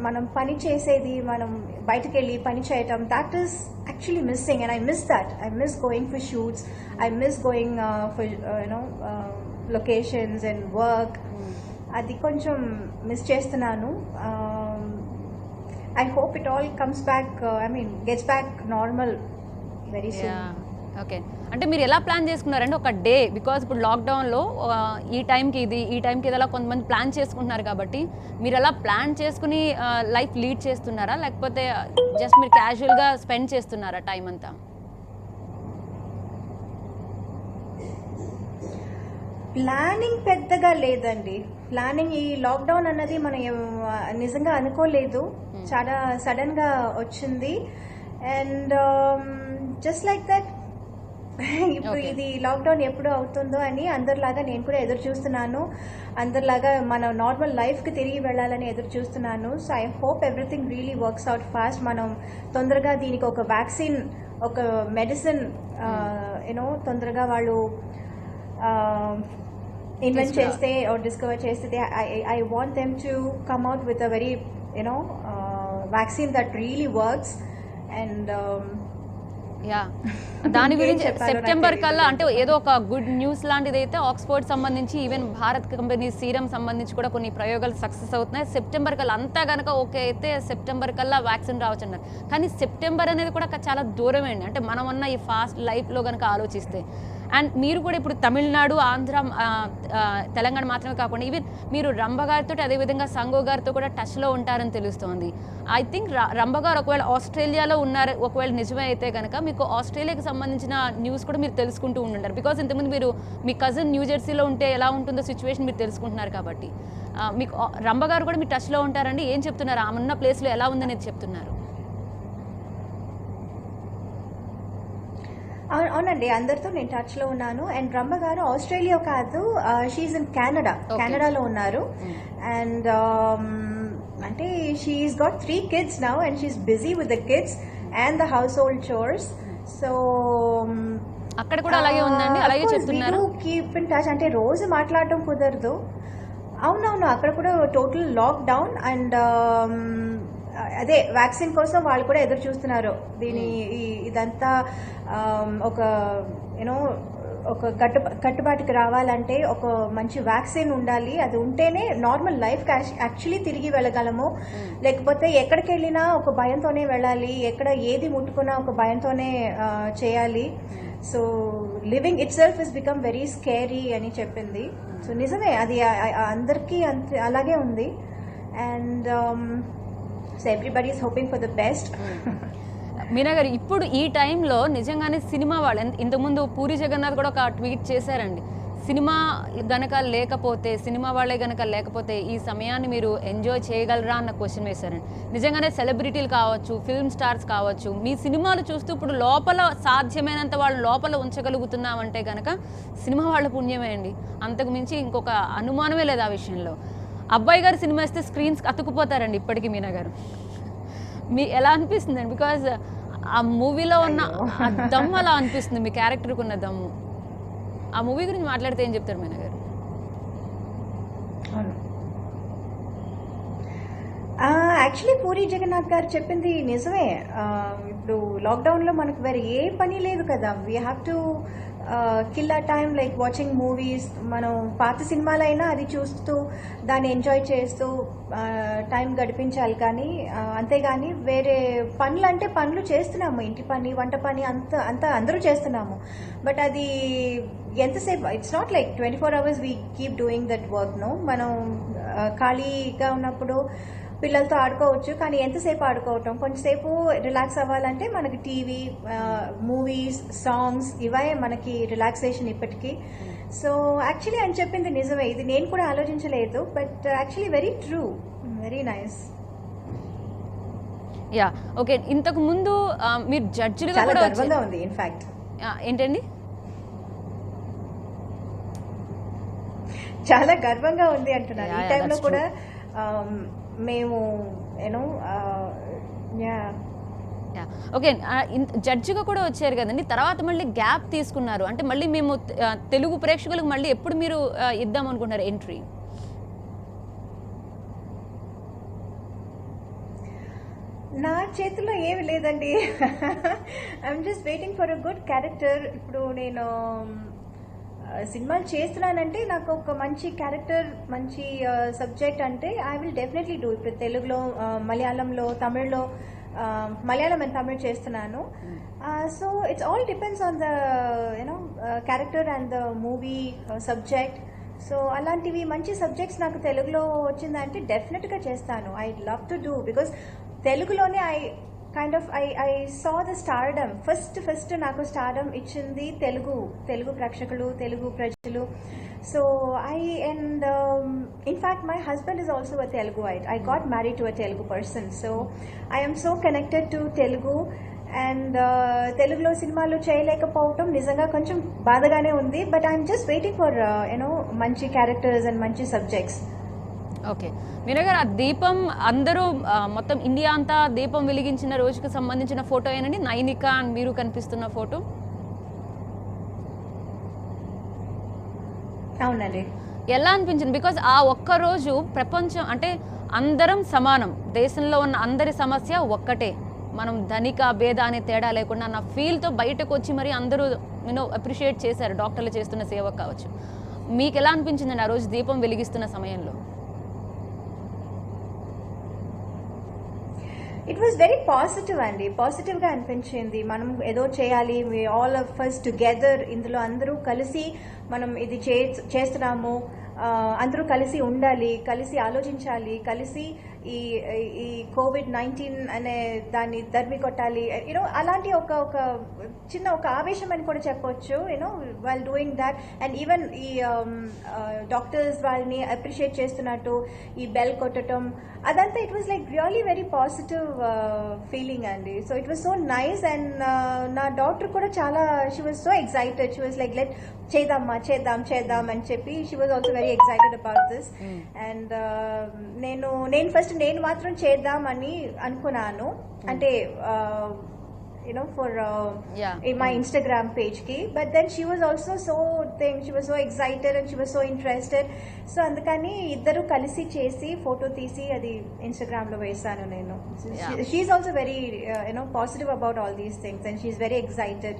మనం పని చేసేది, మనం బయటకు వెళ్ళి పని చేయటం, that is actually missing. And I miss that. I miss going for shoots. I miss going for locations and work. అది కొంచెం మిస్ చేస్తున్నాను. I hope it all comes back, gets back normal very soon. Okay, అంటే మీరు ఎలా plan చేసుకున్నారంటే ఒక day, because ఇప్పుడు లాక్డౌన్లో ఈ టైంకి ఇది అలా కొంతమంది ప్లాన్ చేసుకుంటున్నారు కాబట్టి మీరు ఎలా ప్లాన్ చేసుకుని లైఫ్ లీడ్ చేస్తున్నారా, లేకపోతే జస్ట్ మీరు క్యాజువల్గా స్పెండ్ చేస్తున్నారా టైం అంతా? ప్లానింగ్ పెద్దగా లేదండి. ప్లానింగ్ ఈ లాక్డౌన్ అన్నది మనం నిజంగా అనుకోలేదు, చాలా సడన్ గా వచ్చింది. అండ్ జస్ట్ లైక్ దట్ ఇప్పుడు ఇది లాక్డౌన్ ఎప్పుడు అవుతుందో అని అందరిలాగా నేను కూడా ఎదురు చూస్తున్నాను. అందరిలాగా మన నార్మల్ లైఫ్ కి తిరిగి వెళ్ళాలని ఎదురు చూస్తున్నాను. So I hope everything really works out fast. మనం తొందరగా దీనికి ఒక వ్యాక్సిన్, ఒక మెడిసిన్ తొందరగా వాళ్ళు ఇన్వెంట్ చేస్తే డిస్కవర్ చేస్తే I want them to come out with a very vaccine that really works. And దాని గురించి సెప్టెంబర్ కల్లా, అంటే ఏదో ఒక గుడ్ న్యూస్ లాంటిది అయితే ఆక్స్ఫర్డ్ సంబంధించి, ఈవెన్ భారత్ కంపెనీ సీరం సంబంధించి కూడా కొన్ని ప్రయోగాలు సక్సెస్ అవుతున్నాయి. సెప్టెంబర్ కల్లా అంతా కనుక ఓకే అయితే సెప్టెంబర్ కల్లా వ్యాక్సిన్ రావచ్చు అన్నారు. కానీ సెప్టెంబర్ అనేది కూడా చాలా దూరమే అండి. అంటే మనం ఉన్న ఈ ఫాస్ట్ లైఫ్లో కనుక ఆలోచిస్తే, అండ్ మీరు కూడా ఇప్పుడు తమిళనాడు, ఆంధ్ర, తెలంగాణ మాత్రమే కాకుండా ఈవెన్ మీరు రంభ గారితో అదేవిధంగా సంగో గారితో కూడా టచ్లో ఉంటారని తెలుస్తోంది. ఐ థింక్ రంభ గారు ఒకవేళ ఆస్ట్రేలియాలో ఉన్నారు, ఒకవేళ నిజమే అయితే కనుక మీకు ఆస్ట్రేలియాకి సంబంధించిన న్యూస్ కూడా మీరు తెలుసుకుంటూ ఉండారు. బికాజ్ ఇంతకుముందు మీరు మీ కజిన్ న్యూ జెర్సీలో ఉంటే ఎలా ఉంటుందో సిచ్యువేషన్ మీరు తెలుసుకుంటున్నారు కాబట్టి మీకు రంభ గారు కూడా మీ టచ్లో ఉంటారండి. ఏం చెప్తున్నారు, ఆమె ఉన్న ప్లేస్లో ఎలా ఉందనేది చెప్తున్నారు? అవునండి, అందరితో నేను టచ్ లో ఉన్నాను. అండ్ రంభ గారు ఆస్ట్రేలియా కాదు, షీఈ్ ఇన్ కెనడాలో ఉన్నారు. అండ్ అంటే she's got 3 kids now and she's busy with the kids and the household chores. So అక్కడ కూడా అలాగే ఉందండి, అలాగే చెప్తున్నారు. Keep in touch. అంటే రోజు మాట్లాడటం కుదరదు. అవునవును, అక్కడ కూడా టోటల్ లాక్ డౌన్. అండ్ అదే వ్యాక్సిన్ కోసం వాళ్ళు కూడా ఎదురు చూస్తున్నారు. ఇదంతా ఒక ఒక కట్టుబాటుకి రావాలంటే ఒక మంచి వ్యాక్సిన్ ఉండాలి. అది ఉంటేనే నార్మల్ లైఫ్ యాక్చువల్లీ తిరిగి వెళ్ళగలము. లేకపోతే ఎక్కడికి వెళ్ళినా ఒక భయంతోనే వెళ్ళాలి, ఎక్కడ ఏది ముట్టుకున్నా ఒక భయంతోనే చేయాలి. So living it self is become very scary అని చెప్పింది. సో నిజమే, అది అందరికీ అలాగే ఉంది. And so everybody is hoping for the best. Meena గారు, ఇప్పుడు ఈ టైంలో నిజంగానే సినిమా వాళ్ళు ఇంతకుముందు పూరి జగన్నాథ్ కూడా ఒక ట్వీట్ చేశారండి, సినిమా గనక లేకపోతే, సినిమా వాళ్ళే గనక లేకపోతే ఈ సమయాన్ని మీరు ఎంజాయ్ చేయగలరా అన్న క్వశ్చన్ వేశారండి. నిజంగానే సెలబ్రిటీలు కావచ్చు, ఫిల్మ్ స్టార్స్ కావచ్చు, మీ సినిమాలు చూస్తూ ఇప్పుడు లోపల సాధ్యమైనంత వాళ్ళు లోపల ఉంచగలుగుతున్నామంటే గనక సినిమా వాళ్ళ పుణ్యమే అండి. అంతకు మించి ఇంకొక అనుమానమే లేదు ఆ విషయంలో. అబ్బాయి గారు సినిమా ఇస్తే స్క్రీన్స్ అతుక్కుపోతారండి ఇప్పటికీ. మీనా గారు, మీ ఎలా అనిపిస్తుందండి? బికాజ్ ఆ మూవీలో ఉన్న ఆ దమ్ము అలా అనిపిస్తుంది, మీ క్యారెక్టర్కి ఉన్న దమ్ము. ఆ మూవీ గురించి మాట్లాడితే ఏం చెప్తారు మీనా గారు? యాక్చువల్లీ పూరి జగన్నాథ్ గారు చెప్పింది నిజమే. ఇప్పుడు లాక్డౌన్లో మనకు వేరే ఏ పని లేదు కదా. We have to kill a time like watching movies. మనం పాత సినిమాలైనా అది చూస్తూ దాన్ని ఎంజాయ్ చేస్తూ టైం గడిపించాలి. కానీ అంతేగాని వేరే పనులు అంటే పనులు చేస్తున్నాము, ఇంటి పని, వంట పని అంతా అందరూ చేస్తున్నాము. బట్ అది ఎంతసేపు, it's not like 24 hours we keep doing that work. No, మనం ఖాళీగా ఉన్నప్పుడు పిల్లలతో ఆడుకోవచ్చు, కానీ ఎంతసేపు ఆడుకోవటం, కొంచెంసేపు రిలాక్స్ అవ్వాలంటే మనకి టీవీ, మూవీస్, సాంగ్స్, ఇవే మనకి రిలాక్సేషన్ ఇప్పటికీ. సో యాక్చువల్లీ ఆయన చెప్పింది నిజమే, ఇది నేను కూడా ఆలోచించలేదు. But actually very true, very nice. Yeah, okay. ఇంతకు ముందు మీరు జడ్జిలుగా చాలా కూడా గర్వంగా ఉంది. ఇన్ఫాక్ట్ ఏంటండి, చాలా గర్వంగా ఉంది అంటున్నాను. ఈ Yeah, టైంలో that's కూడా మేము యూనో ఓకే జడ్జిగా కూడా వచ్చారు కదండి. తర్వాత మళ్ళీ గ్యాప్ తీసుకున్నారు అంటే మళ్ళీ మేము తెలుగు ప్రేక్షకులకు మళ్ళీ ఎప్పుడు మీరు ఇద్దాం అనుకుంటున్నారు ఎంట్రీ? నా చేతిలో ఏమి లేదండి. I'm just waiting for a good character. ఇప్పుడు నేను సినిమాలు చేస్తున్నానంటే నాకు ఒక మంచి క్యారెక్టర్, మంచి సబ్జెక్ట్ అంటే ఐ విల్ డెఫినెట్లీ డూ. ఇప్పుడు తెలుగులో, మలయాళంలో, తమిళ్లో, మలయాళం అండ్ తమిళ్ చేస్తున్నాను. So it's all depends on the you know character and the movie subject. So అలాంటివి మంచి సబ్జెక్ట్స్ నాకు తెలుగులో వచ్చిందంటే డెఫినెట్గా చేస్తాను. I love to do, because తెలుగులోనే I saw the stardom. First నాకు stardom ఇచ్చింది తెలుగు ప్రేక్షకులు, తెలుగు ప్రజలు. So in fact my husband is also a Teluguite. I got married to a Telugu person. So I am so connected to Telugu. And తెలుగులో సినిమాలు చేయలేకపోవటం నిజంగా కొంచెం బాధగానే ఉంది. But I'm just waiting for మంచి క్యారెక్టర్స్ అండ్ మంచి subjects. Okay Meena గారు, ఆ దీపం అందరూ మొత్తం ఇండియా అంతా దీపం వెలిగించిన రోజుకు సంబంధించిన ఫోటో ఏనండి, నైనిక అని మీరు కనిపిస్తున్న ఫోటో? అవునండి. ఎలా అనిపించింది? బికాజ్ ఆ ఒక్క రోజు ప్రపంచం అంటే అందరం సమానం, దేశంలో ఉన్న అందరి సమస్య ఒక్కటే, మనం ధనిక భేద అనే తేడా లేకుండా నా ఫీల్తో బయటకు వచ్చి మరి అందరూ అప్రిషియేట్ చేశారు, డాక్టర్లు చేస్తున్న సేవ కావచ్చు. మీకు ఎలా అనిపించిందండి ఆ రోజు దీపం వెలిగిస్తున్న సమయంలో? ఇట్ వాజ్ వెరీ పాజిటివ్ అండి. పాజిటివ్గా అనిపించింది. మనం ఏదో చేయాలి, ఆల్ ఆఫ్ us టుగెదర్, ఇందులో అందరూ కలిసి మనం ఇది చేస్తున్నాము, అందరూ కలిసి ఉండాలి, కలిసి ఆలోచించాలి, కలిసి ఈ COVID-19 అనే దాన్ని దర్మి కొట్టాలి. అలాంటి ఒక చిన్న ఒక ఆవేశం అని కూడా చెప్పొచ్చు. While doing that. And even ఈ డాక్టర్స్ వాళ్ళని అప్రిషియేట్ చేస్తున్నట్టు ఈ బెల్ కొట్టడం, అదంతా it was like really very positive feeling అండి. So it was so nice. And నా డాక్టర్ కూడా చాలా, she was so excited. She was like let చేద్దాం అని చెప్పి she was also very excited about this. And నేను మాత్రం చేద్దామని అనుకున్నాను, అంటే for my Instagram page ki. But then she was also she was so excited and she was so interested. So andukani iddaru kalisi chesi photo teesi adi Instagram lo vesanu nenu. She is also very positive about all these things and she is very excited.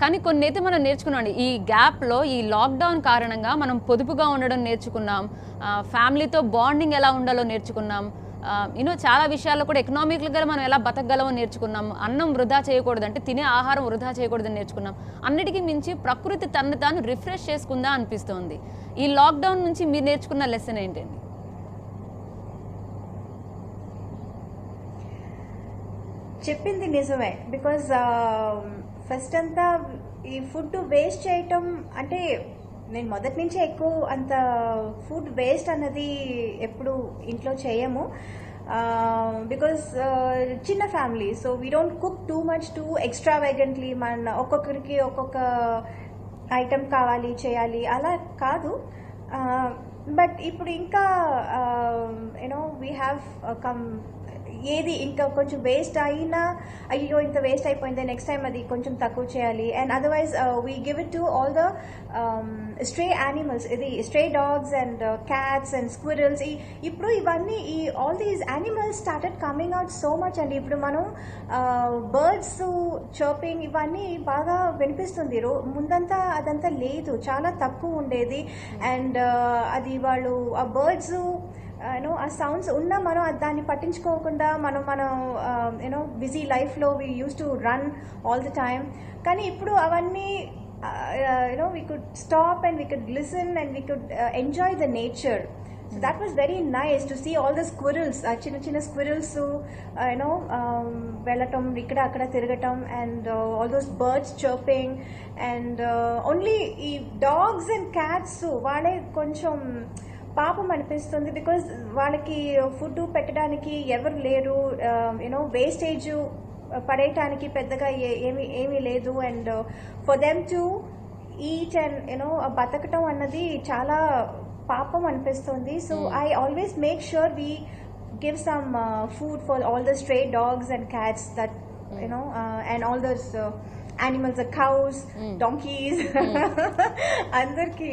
కానీ కొన్ని అయితే మనం నేర్చుకున్నాం. ఈ గ్యాప్లో ఈ lockdown కారణంగా మనం పొదుపుగా ఉండడం నేర్చుకున్నాం, ఫ్యామిలీతో బాండింగ్ ఎలా ఉండాలో నేర్చుకున్నాం, చాలా విషయాల్లో కూడా ఎకనామిక్గా మనం ఎలా బతకగలమో నేర్చుకున్నాం, అన్నం వృధా చేయకూడదు, అంటే తినే ఆహారం వృధా చేయకూడదని నేర్చుకున్నాం. అన్నిటికీ మించి ప్రకృతి తను తాను రిఫ్రెష్ చేసుకుందా అనిపిస్తోంది. ఈ లాక్డౌన్ నుంచి మీరు నేర్చుకున్న లెసన్ ఏంటండి? చెప్పింది నిజమే. బికాజ్ ఫస్ట్ అంతా ఈ ఫుడ్ వేస్ట్ చేయటం అంటే నేను మొదటి నుంచే ఎక్కువ అంత ఫుడ్ వేస్ట్ అన్నది ఎప్పుడు ఇంట్లో చేయము. బికాస్ చిన్న family, so we don't cook too much too extravagantly. మన ఒక్కొక్కరికి ఒక్కొక్క ఐటెం కావాలి చేయాలి అలా కాదు. బట్ ఇప్పుడు ఇంకా వీ హ్యావ్ కమ్ ఏది ఇంకా కొంచెం వేస్ట్ అయినా అయ్యో ఇంత వేస్ట్ అయిపోయింది, నెక్స్ట్ టైం అది కొంచెం తక్కువ చేయాలి. And otherwise we give it to all the stray animals, ఇది stray dogs and cats and squirrels. ఇప్పుడు ఇవన్నీ ఈ all these animals started coming out so much అండి. ఇప్పుడు మనం బర్డ్స్ చర్పింగ్ ఇవన్నీ బాగా వినిపిస్తుంది. ముందంతా అదంతా లేదు, చాలా తక్కువ ఉండేది. అండ్ అది వాళ్ళు ఆ బర్డ్స్ ఆ సౌండ్స్ ఉన్నా మనం దాన్ని పట్టించుకోకుండా మనం బిజీ లైఫ్లో we use to run all the time. కానీ ఇప్పుడు అవన్నీ we could stop and we could listen and we could enjoy the nature. So that was very nice to see all the squirrels, చిన్న squirrels, వెళ్ళటం ఇక్కడ అక్కడ తిరగటం, and all those birds chirping, and only ఈ dogs and cats వాళ్ళే కొంచెం పాపం అనిపిస్తుంది. బికాజ్ వాళ్ళకి ఫుడ్ పెట్టడానికి ఎవరు లేరు, వేస్టేజ్ పడేయటానికి పెద్దగా ఏమీ లేదు. And for them to eat and బతకటం అన్నది చాలా పాపం అనిపిస్తుంది. So I always make sure we give some food for all the stray dogs and cats that and all those animals, the cows, donkeys, andarki,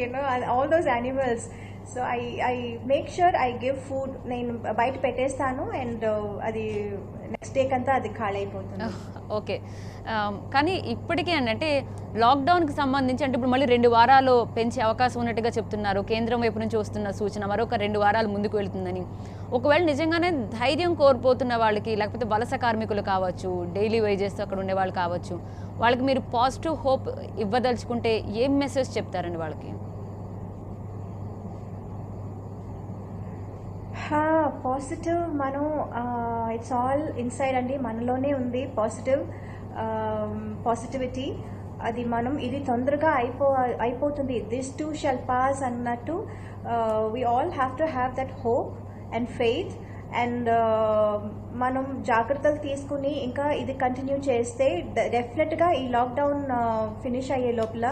all those animals. So I make sure I give food. నేను బయట పెట్టేస్తాను and అది next day కంతా అది ఖాళీ అయిపోతుంది. Okay. కానీ ఇప్పటికీ అంటే లాక్డౌన్కి సంబంధించి అంటే ఇప్పుడు మళ్ళీ 2 వారాలు పెంచే అవకాశం ఉన్నట్టుగా చెప్తున్నారు. కేంద్రం వైపు నుంచి వస్తున్న సూచన మరొక 2 వారాలు ముందుకు వెళ్తుందని. ఒకవేళ నిజంగానే ధైర్యం కోల్పోతున్న వాళ్ళకి, లేకపోతే వలస కార్మికులు కావచ్చు, డైలీ వేజెస్ అక్కడ ఉండే వాళ్ళు కావచ్చు, వాళ్ళకి మీరు పాజిటివ్ హోప్ ఇవ్వదలుచుకుంటే ఏం మెసేజ్ చెప్తారండి వాళ్ళకి? పాజిటివ్ మనం ఇట్స్ ఆల్ ఇన్సైడ్ అండి, మనలోనే ఉంది పాజిటివిటీ. అది మనం ఇది తొందరగా అయిపోతుంది, దిస్ టూ షల్ పాస్ అన్నట్టు. We all have to have that hope and faith. And మనం జాగ్రత్తలు తీసుకుని ఇంకా ఇది కంటిన్యూ చేస్తే డెఫినెట్గా ఈ లాక్డౌన్ ఫినిష్ అయ్యే లోపల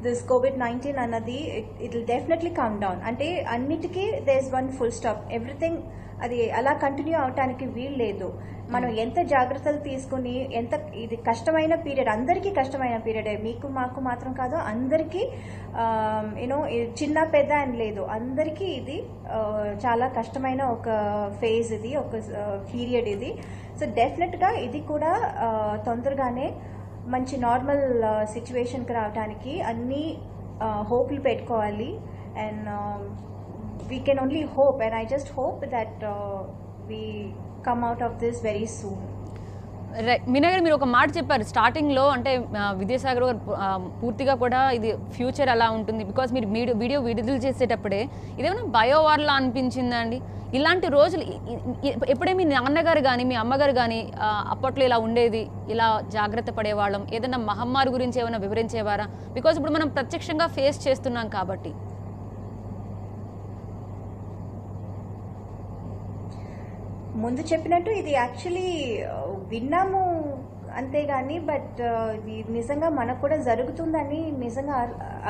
దిస్ COVID-19 అన్నది it will definitely come down. అంటే అన్నిటికీ there is one full stop. Everything అది అలా కంటిన్యూ అవటానికి వీలు లేదు. మనం ఎంత జాగ్రత్తలు తీసుకుని ఎంత ఇది కష్టమైన పీరియడ్, అందరికీ కష్టమైన పీరియడే, మీకు మాకు మాత్రం కాదు, అందరికీ చిన్న పెద్ద అని లేదు, అందరికీ ఇది చాలా కష్టమైన ఒక ఫేజ్, ఇది ఒక పీరియడ్ ఇది. సో డెఫినెట్గా ఇది కూడా తొందరగానే మంచి నార్మల్ సిచ్యువేషన్కి రావడానికి అన్ని హోప్లు పెట్టుకోవాలి. And we can only hope, and I just hope that we come out of this very soon. Meena గారు, మీరు ఒక మాట చెప్పారు స్టార్టింగ్లో, అంటే విద్యాసాగర్ గారు పూర్తిగా కూడా ఇది ఫ్యూచర్ అలా ఉంటుంది, బికాజ్ మీరు వీడియో విడుదల చేసేటప్పుడే ఇదేమైనా బయోవార్లా అనిపించిందా అండి? ఇలాంటి రోజులు ఎప్పుడే మీ నాన్నగారు కానీ మీ అమ్మగారు కానీ అప్పట్లో ఇలా ఉండేది, ఇలా జాగ్రత్త పడేవాళ్ళం, ఏదైనా మహమ్మారి గురించి ఏమైనా వివరించేవారా? బికాజ్ ఇప్పుడు మనం ప్రత్యక్షంగా ఫేస్ చేస్తున్నాం కాబట్టి. ముందు చెప్పినట్టు ఇది యాక్చువల్లీ విన్నాము అంతేగాని, బట్ ఇది నిజంగా మనకు కూడా జరుగుతుందని నిజంగా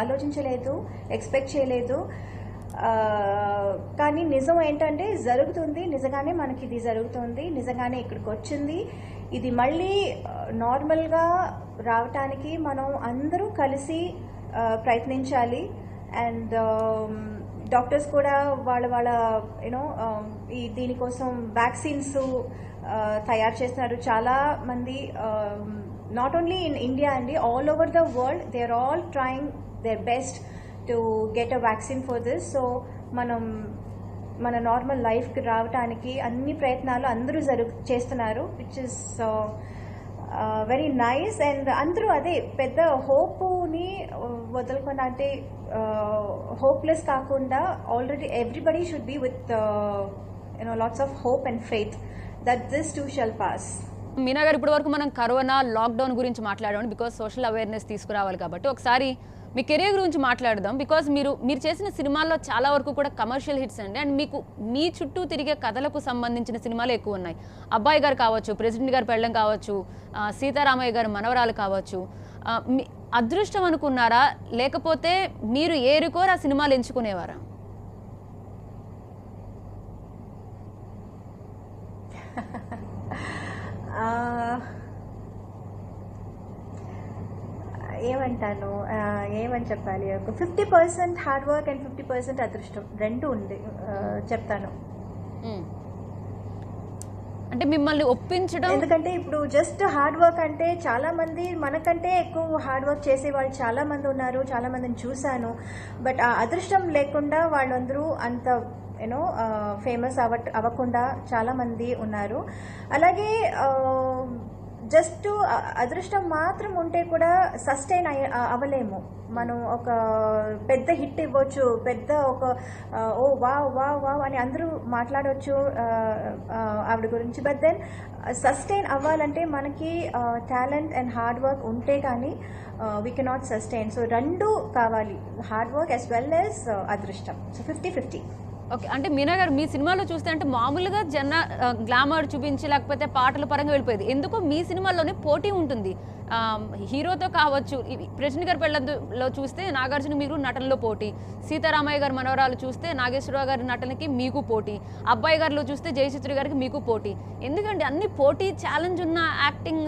ఆలోచించలేదు, ఎక్స్పెక్ట్ చేయలేదు. కానీ నిజం ఏంటంటే జరుగుతుంది, నిజంగానే మనకి ఇది జరుగుతుంది, నిజంగానే ఇక్కడికి వచ్చింది. ఇది మళ్ళీ నార్మల్గా రావటానికి మనం అందరూ కలిసి ప్రయత్నించాలి. అండ్ డాక్టర్స్ కూడా వాళ్ళ ఈ దీనికోసం వ్యాక్సిన్స్ తయారు చేస్తున్నారు. చాలా మంది నాట్ ఓన్లీ ఇన్ ఇండియా అండి, all over the world they are all trying their best to get a vaccine for this. So మనం మన నార్మల్ లైఫ్కి రావడానికి అన్ని ప్రయత్నాలు అందరూ చేస్తున్నారు, which is very nice. And అందరూ అదే పెద్ద హోప్ని వదులుకొని, అంటే హోప్లెస్ కాకుండా already everybody should be with lots of hope and faith that this too shall pass. Meena గారు, ఇప్పటి వరకు మనం కరోనా లాక్డౌన్ గురించి మాట్లాడాం, బికాస్ సోషల్ అవేర్నెస్ తీసుకురావాలి కాబట్టి. ఒకసారి మీ కెరీర్ గురించి మాట్లాడదాం, బికాస్ మీరు చేసిన సినిమాల్లో చాలా వరకు కూడా కమర్షియల్ హిట్స్ అండి. అండ్ మీకు మీ చుట్టూ తిరిగే కథలకు సంబంధించిన సినిమాలు ఎక్కువ ఉన్నాయి. అబ్బాయి గారు కావచ్చు, ప్రెసిడెంట్ గారు పెళ్ళం కావచ్చు, సీతారామయ్య గారు మనవరాలు కావచ్చు. మీ అదృష్టం అనుకున్నారా, లేకపోతే మీరు ఏరుకోరు ఆ సినిమాలు ఎంచుకునేవారా? ఏమంటాను, ఏమని చెప్పాలి, ఒక 50% హార్డ్ వర్క్ అండ్ 50% అదృష్టం రెండు ఉంది చెప్తాను. అంటే మిమ్మల్ని ఒప్పించడం, ఎందుకంటే ఇప్పుడు జస్ట్ హార్డ్ వర్క్ అంటే చాలా మంది మనకంటే ఎక్కువ హార్డ్ వర్క్ చేసే వాళ్ళు చాలా మంది ఉన్నారు, చాలా మందిని చూశాను. బట్ ఆ అదృష్టం లేకుండా వాళ్ళందరూ అంత ఫేమస్ అవ్వకుండా చాలా మంది ఉన్నారు. అలాగే జస్ట్ అదృష్టం మాత్రం ఉంటే కూడా సస్టైన్ అవ్వలేము. మనం ఒక పెద్ద హిట్ ఇవ్వచ్చు, పెద్ద ఒక ఓ వావ్ వావ్ వావ్ అని అందరూ మాట్లాడవచ్చు ఆవిడ గురించి. బట్ దెన్ సస్టైన్ అవ్వాలంటే మనకి టాలెంట్ అండ్ హార్డ్ వర్క్ ఉంటే కానీ వీ కెనాట్ సస్టైన్. సో రెండు కావాలి, hard work as well as అదృష్టం. సో 50-50. ఓకే. అంటే మీనా గారు, మీ సినిమాలో చూస్తే అంటే మామూలుగా గ్లామర్ చూపించి లేకపోతే పాటల పరంగా వెళ్ళిపోయేది. ఎందుకో మీ సినిమాల్లోనే పోటీ ఉంటుంది, హీరోతో కావచ్చు. ప్రెసిడెంట్ గారి పెళ్ళలో చూస్తే నాగార్జున మీరు నటనలో పోటీ, సీతారామయ్య గారి మనవరాలు చూస్తే నాగేశ్వరరావు గారి నటనకి మీకు పోటీ, అబ్బాయి గారిలో చూస్తే జయచిత్ర గారికి మీకు పోటీ. ఎందుకంటే అన్ని పోటీ ఛాలెంజ్ ఉన్న యాక్టింగ్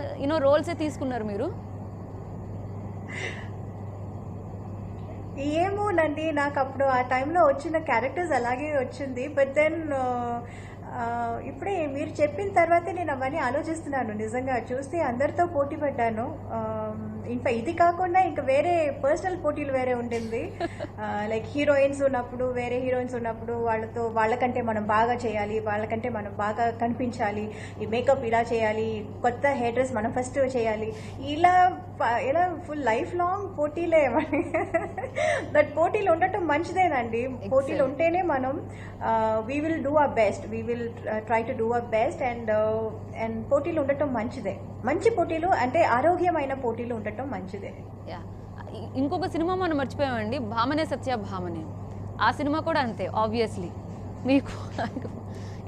రోల్సే తీసుకున్నారు మీరు. ఏమోనండి, నాకు అప్పుడు ఆ టైంలో వచ్చిన క్యారెక్టర్స్ అలాగే వచ్చింది. బట్ దెన్ ఇప్పుడే మీరు చెప్పిన తర్వాతే నేను అవన్నీ ఆలోచిస్తున్నాను. నిజంగా చూస్తే అందరితో పోటీ పడ్డాను. ఇన్ఫాక్ట్ ఇది కాకుండా ఇంకా వేరే పర్సనల్ పోటీలు వేరే ఉంటుంది. లైక్ హీరోయిన్స్ ఉన్నప్పుడు, వేరే హీరోయిన్స్ ఉన్నప్పుడు వాళ్ళకంటే మనం బాగా చేయాలి, వాళ్ళకంటే మనం బాగా కనిపించాలి, ఈ మేకప్ ఇలా చేయాలి, కొత్త హెయిర్ డ్రెస్ మనం ఫస్ట్ చేయాలి, ఇలా ఫుల్ లైఫ్ లాంగ్ పోటీలే. బట్ పోటీలు ఉండటం మంచిదేనండి. పోటీలు ఉంటేనే మనం we will do our best, we will try to do our best. And పోటీలు ఉండటం మంచిదే. మంచి పోటీలు అంటే ఆరోగ్యమైన పోటీలు ఉండటం మంచిదే. ఇంకొక సినిమా మనం మర్చిపోయామండి, భామనే సత్య భామనే. ఆ సినిమా కూడా అంతే. ఆబ్వియస్లీ మీకు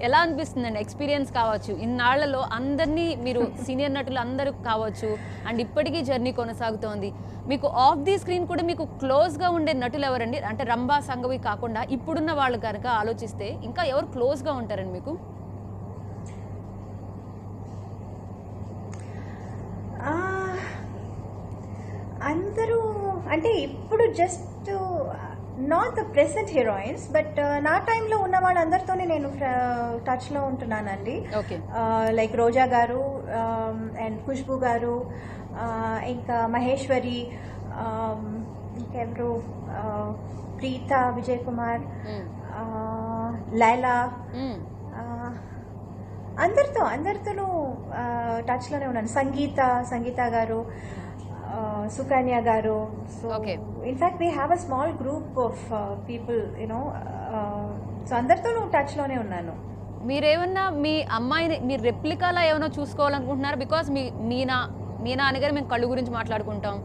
ఎలా అనిపిస్తుందండి? ఎక్స్పీరియన్స్ కావచ్చు, ఇన్నాళ్లలో అందరినీ మీరు సీనియర్ నటులు అందరూ కావచ్చు, అండ్ ఇప్పటికీ జర్నీ కొనసాగుతోంది. మీకు ఆఫ్ ది స్క్రీన్ కూడా మీకు క్లోజ్గా ఉండే నటులు ఎవరండి? అంటే రంభా, సంఘవి కాకుండా ఇప్పుడున్న వాళ్ళు కనుక ఆలోచిస్తే ఇంకా ఎవరు క్లోజ్గా ఉంటారండి మీకు? అందరూ అంటే ఇప్పుడు just not the present heroines, but నా టైంలో ఉన్న వాళ్ళందరితోనే నేను టచ్లో ఉంటున్నానండి. లైక్ రోజా గారు అండ్ ఖుష్బూ గారు, ఇంకా మహేశ్వరి, ఇంకెవరు, ప్రీత, విజయ్ కుమార్, లైలా, అందరితోనూ టచ్లోనే ఉన్నాను. సంగీత గారు, సుకన్య గారు. So in fact we have a small group of people so అందరితోనూ టచ్లోనే ఉన్నాను. మీరేమన్నా మీ అమ్మాయిని మీరు రెప్లికాలా ఏమైనా చూసుకోవాలనుకుంటున్నారు? బికాస్ మీ నాన్నగారు మేము కళ్ళు గురించి మాట్లాడుకుంటాం,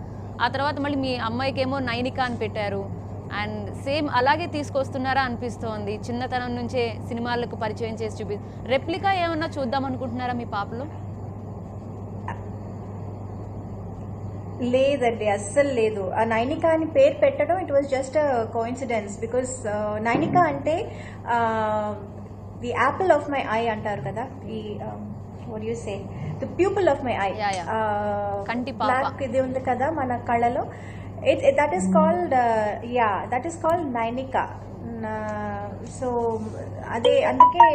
ఆ తర్వాత మళ్ళీ మీ అమ్మాయికి ఏమో నైనిక అని పెట్టారు, అండ్ సేమ్ అలాగే తీసుకొస్తున్నారా అనిపిస్తోంది. చిన్నతనం నుంచే సినిమాలకు పరిచయం చేసి రెప్లికా ఏమన్నా చూద్దాం అనుకుంటున్నారా మీ పాపలో? లేదండి, అస్సలు లేదు. ఆ నైనిక అని పేరు పెట్టడం it was just coincidence. Because Nainika అంటే the apple of my eye అంటారు కదా, ఈ what do you say, the pupil of my eye, కంటి పాప, బ్లాక్ ఇది ఉంది కదా మన కళ్ళలో, that is called that is called Nainika. So అదే అందుకే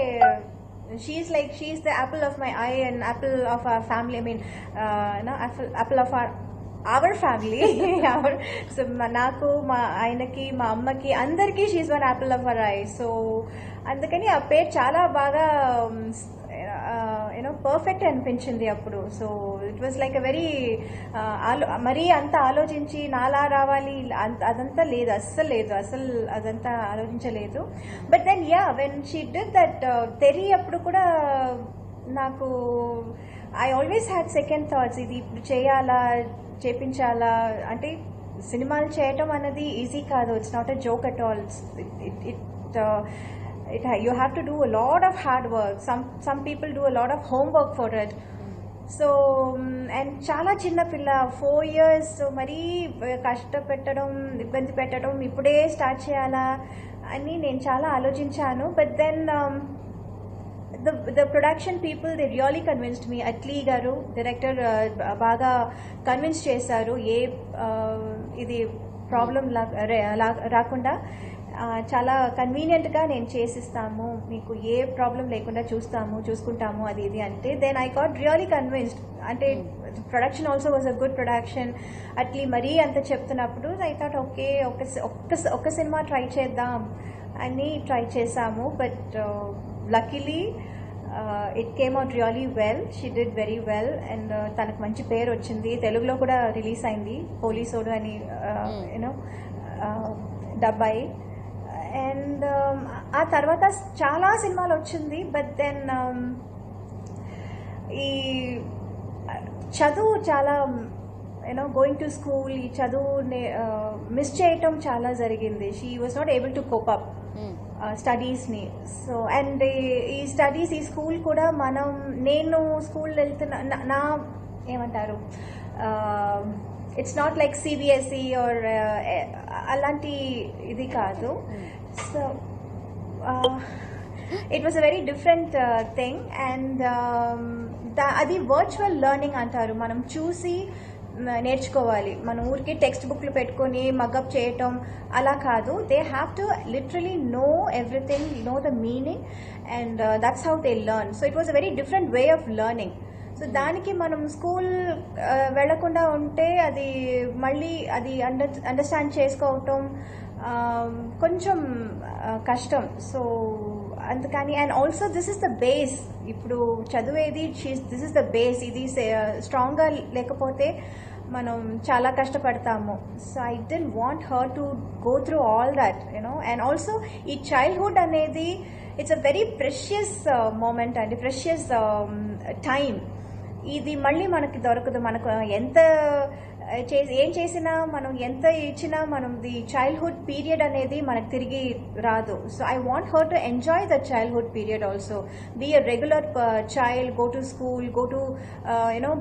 she's the apple of my eye and apple of our family. I mean, apple of our family. So నాకు మా ఆయనకి మా అమ్మకి అందరికీ she's one apple of our eye. So అందుకని ఆ పేరు చాలా బాగా పర్ఫెక్ట్ అనిపించింది అప్పుడు. So it was like a very మరీ అంత ఆలోచించి నాలా రావాలి అదంతా లేదు, అస్సలు అదంతా ఆలోచించలేదు. But then when she did that తెరి అప్పుడు కూడా నాకు I always had second thoughts, ఇది ఇప్పుడు చేపించాలా అంటే సినిమాలు చేయటం అనేది ఈజీ కాదు. It's not a joke at all. You have to do a lot of hard work. Some people do a lot of homework for it. So and చాలా చిన్న పిల్ల 4 years, so మరీ కష్టపెట్టడం ఇబ్బంది పెట్టడం ఇప్పుడే స్టార్ట్ చేయాలా అని నేను చాలా ఆలోచించాను. But then the production people, they really convinced me. Atli garu director బాగా కన్విన్స్ చేశారు ఏ ఇది ప్రాబ్లం రాకుండా చాలా కన్వీనియంట్గా నేను చేసిస్తాము, మీకు ఏ ప్రాబ్లం లేకుండా చూసుకుంటాము అది ఇది అంటే. Then I got really convinced. అంటే production also was a good production. అట్లీ మరీ అంత చెప్తున్నప్పుడు ఐ థాట్ ఓకే ఒక్క సినిమా ట్రై చేద్దాం అని ట్రై చేసాము. But luckily it came out really well. She did very well and తనకు మంచి పేరు వచ్చింది. తెలుగులో కూడా రిలీజ్ అయింది పోలీసోడు అని డబ్బాయి. అండ్ ఆ తర్వాత చాలా సినిమాలు వచ్చింది. బట్ దెన్ ఈ చదువు చాలా గోయింగ్ టు స్కూల్, ఈ చదువు మిస్ చేయటం చాలా జరిగింది. She was not able to cope up స్టడీస్ని. సో అండ్ ఈ స్టడీస్ ఈ స్కూల్ కూడా నేను స్కూల్ వెళ్తున్నా నా ఏమంటారు it's not like CBSE or అలాంటి ఇది కాదు. So it was a very different thing. And అది వర్చువల్ లెర్నింగ్ అంటారు. మనం చూసి నేర్చుకోవాలి. మన ఊరికి టెక్స్ట్ బుక్లు పెట్టుకొని మగప్ చేయటం అలా కాదు. They have to literally know everything, know the meaning, and that's how they learn. So it was a very different way of learning. So దానికి మనం స్కూల్ వెళ్లకుండా ఉంటే అది మళ్ళీ అది అండర్స్టాండ్ చేసుకోవటం కొంచెం కష్టం. సో అందుకని and also this is the base. ఇప్పుడు చదివేది దిస్ ఇస్ ద బేస్. ఇది స్ట్రాంగ్గా లేకపోతే మనం చాలా కష్టపడతాము. So I don't want her to go through all that and also ఈ చైల్డ్హుడ్ అనేది it's a very precious moment అండి, ప్రెషియస్ టైం. ఇది మళ్ళీ మనకి దొరకదు. మనకు ఎంత ఏం చేసినా మనం ఎంత ఇచ్చినా మనం ది చైల్డ్హుడ్ పీరియడ్ అనేది మనకు తిరిగి రాదు. So I want her to enjoy the childhood period also. Be a regular child, go to school, go to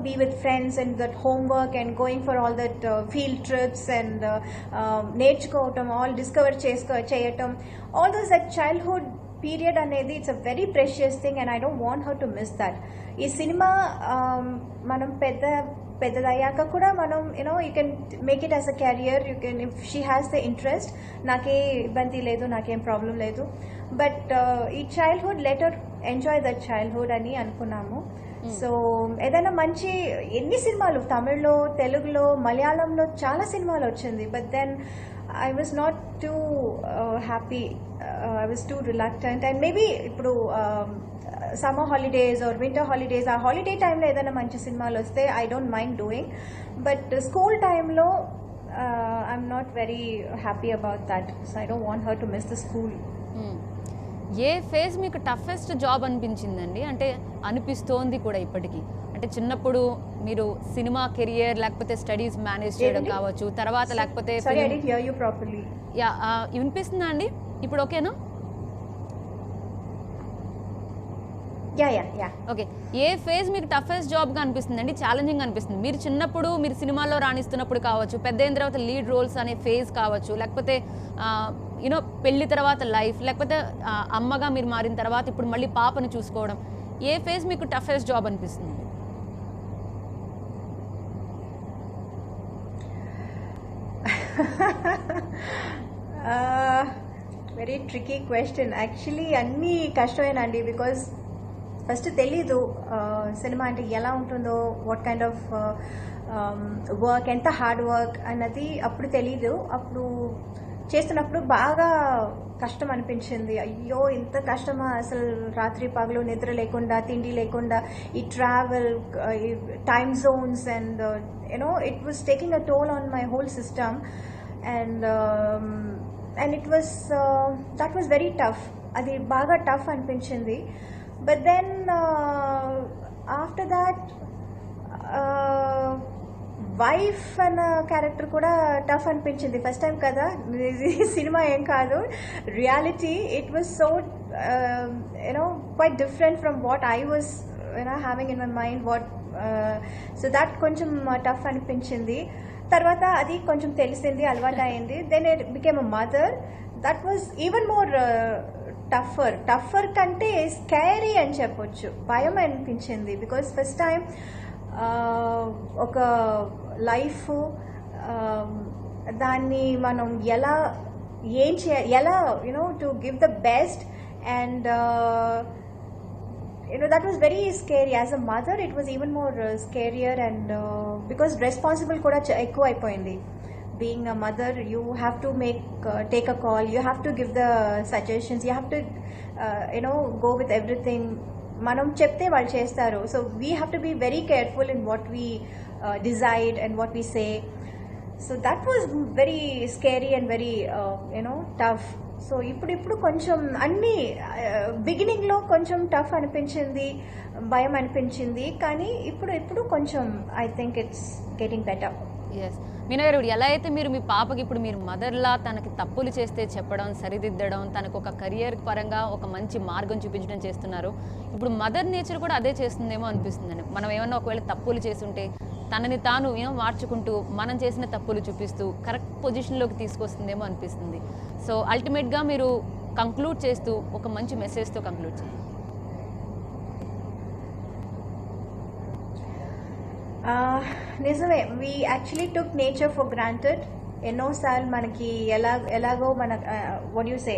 be with friends and that homework and going for all that field trips and నేర్చుకోవటం, all discover చేయటం, all those that childhood period అనేది it's a very precious thing and I don't want her to miss that. ఈ cinema మనం పెద్దదయ్యాక కూడా మనం you can make it as a career. You can if she has the interest. నాకే ఇబ్బంది లేదు, నాకేం ప్రాబ్లం లేదు. బట్ ఈ childhood letter enjoy that childhood అని అనుకున్నాము. సో ఏదైనా మంచి ఎన్ని సినిమాలు తమిళ్లో, తెలుగులో, మలయాళంలో చాలా సినిమాలు వచ్చింది. But then I was not too happy. I was too reluctant. And maybe ఇప్పుడు summer holidays or winter holidays, ఆ హాలిడే టైంలో ఏదైనా మంచి సినిమాలు వస్తే I don't mind doing. But school టైంలో I'm not very happy about that. So I don't want her to miss the school. A phase మీకు toughest job అనిపించిందండి? అంటే అనిపిస్తోంది కూడా ఇప్పటికీ. అంటే చిన్నప్పుడు మీరు సినిమా కెరియర్ లేకపోతే స్టడీస్ మేనేజ్ చేయడం కావచ్చు, తర్వాత లేకపోతే వినిపిస్తుందా అండి ఇప్పుడు? ఓకేనా? ఓకే. ఏ ఫేజ్ మీకు టఫెస్ట్ జాబ్గా అనిపిస్తుంది అండి, ఛాలెంజింగ్ అనిపిస్తుంది? మీరు చిన్నప్పుడు మీరు సినిమాల్లో రాణిస్తున్నప్పుడు కావచ్చు, పెద్ద అయిన తర్వాత లీడ్ రోల్స్ అనే ఫేజ్ కావచ్చు, లేకపోతే పెళ్లి తర్వాత లైఫ్, లేకపోతే అమ్మగా మీరు మారిన తర్వాత ఇప్పుడు మళ్ళీ పాపను చూసుకోవడం, ఏ ఫేజ్ మీకు టఫెస్ట్ జాబ్ అనిపిస్తుంది? Very tricky question. యాక్చువల్లీ అన్నీ కష్టమేనండి. బికాజ్ ఫస్ట్ తెలీదు సినిమా అంటే ఎలా ఉంటుందో, వాట్ కైండ్ ఆఫ్ వర్క్, ఎంత హార్డ్ వర్క్ అన్నది అప్పుడు తెలీదు. అప్పుడు చేస్తున్నప్పుడు బాగా కష్టం అనిపించింది. అయ్యో ఇంత కష్టమా అసలు, రాత్రి పగలు నిద్ర లేకుండా, తిండి లేకుండా, ఈ travel, time zones, and you know it was taking a toll on my whole system. And it was that was very tough. అది బాగా టఫ్ అనిపించింది. But then after that wife అన్న క్యారెక్టర్ కూడా టఫ్ అనిపించింది. ఫస్ట్ టైం కదా, సినిమా ఏం కాదు, reality. It was so you know quite different from what I was having in my mind. So that కొంచెం టఫ్ అనిపించింది. తర్వాత అది కొంచెం తెలిసింది, అలవాటు అయింది. Then it became a mother. That was even more tougher కంటే స్కేరీ అని చెప్పొచ్చు. భయం అనిపించింది. బికాస్ ఫస్ట్ టైం ఒక లైఫ్, దాన్ని మనం ఎలా you know to give the best. And that was very scary. As a mother it was even more scarier, and because responsible kuda ekku అయిపోయింది. Being a mother, you have to take a call, you have to give the suggestions, you have to go with everything. మనం చెప్తే వాళ్ళు చేస్తారు. So we have to be very careful in what we decide and what we say. So that was very scary and very tough. So ఇప్పుడు కొంచెం అన్నీ బిగినింగ్లో కొంచెం tough అనిపించింది, భయం అనిపించింది. కానీ ఇప్పుడు కొంచెం I think it's getting better. Yes Meena గారు, ఎలా అయితే మీరు మీ పాపకి ఇప్పుడు మీరు మదర్లా తనకి తప్పులు చేస్తే చెప్పడం, సరిదిద్దడం, తనకు ఒక కెరియర్ పరంగా ఒక మంచి మార్గం చూపించడం చేస్తున్నారు, ఇప్పుడు మదర్ నేచర్ కూడా అదే చేస్తుందేమో అనిపిస్తుందండి. మనం ఏమన్నా ఒకవేళ తప్పులు చేస్తుంటే తనని తాను మార్చుకుంటూ మనం చేసిన తప్పులు చూపిస్తూ కరెక్ట్ పొజిషన్లోకి తీసుకొస్తుందేమో అనిపిస్తుంది. సో అల్టిమేట్గా మీరు కంక్లూడ్ చేస్తూ ఒక మంచి మెసేజ్తో కంక్లూడ్ చేయండి. నిజమే, we actually took nature for granted. ఎన్నోసార్లు మనకి ఎలాగో మన what you say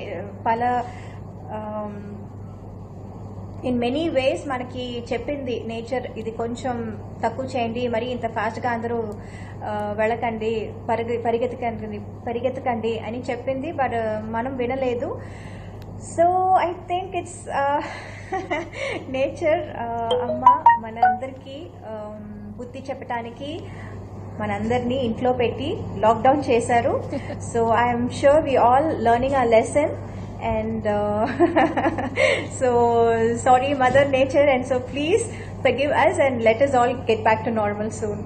in many ways మనకి చెప్పింది నేచర్, ఇది కొంచెం తక్కువ చేయండి, మరి ఇంత ఫాస్ట్గా అందరూ వెళ్ళకండి, పరిగెత్తకండి అని చెప్పింది. బట్ మనం వినలేదు. So I think it's nature అమ్మ మనందరికీ బుద్ధి చెప్పడానికి మనందరినీ ఇంట్లో పెట్టి లాక్డౌన్ చేశారు. So I'm sure we all learning our lesson. And so sorry Mother Nature, and so please forgive us and let us all get back to normal soon.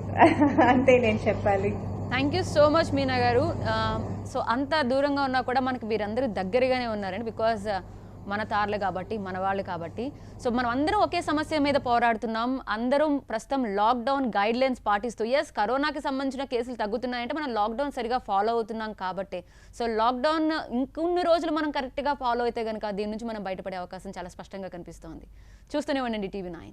ante నేను చెప్పాలి. Thank you so much Meena గారు. So అంత దూరంగా ఉన్నా కూడా మనకి మీరందరూ దగ్గరగానే ఉన్నారండి. బికాజ్ మన తార్లు కాబట్టి, మన వాళ్ళు కాబట్టి. సో మనం అందరం ఒకే సమస్య మీద పోరాడుతున్నాం. అందరం ప్రస్తుతం లాక్డౌన్ గైడ్ లైన్స్ పాటిస్తూ, ఎస్ కరోనాకి సంబంధించిన కేసులు తగ్గుతున్నాయంటే మనం లాక్డౌన్ సరిగా ఫాలో అవుతున్నాం కాబట్టి. సో లాక్డౌన్ ఇంకొన్ని రోజులు మనం కరెక్ట్గా ఫాలో అయితే కనుక దీని నుంచి మనం బయటపడే అవకాశం చాలా స్పష్టంగా కనిపిస్తోంది. చూస్తూనే ఉండండి TV9.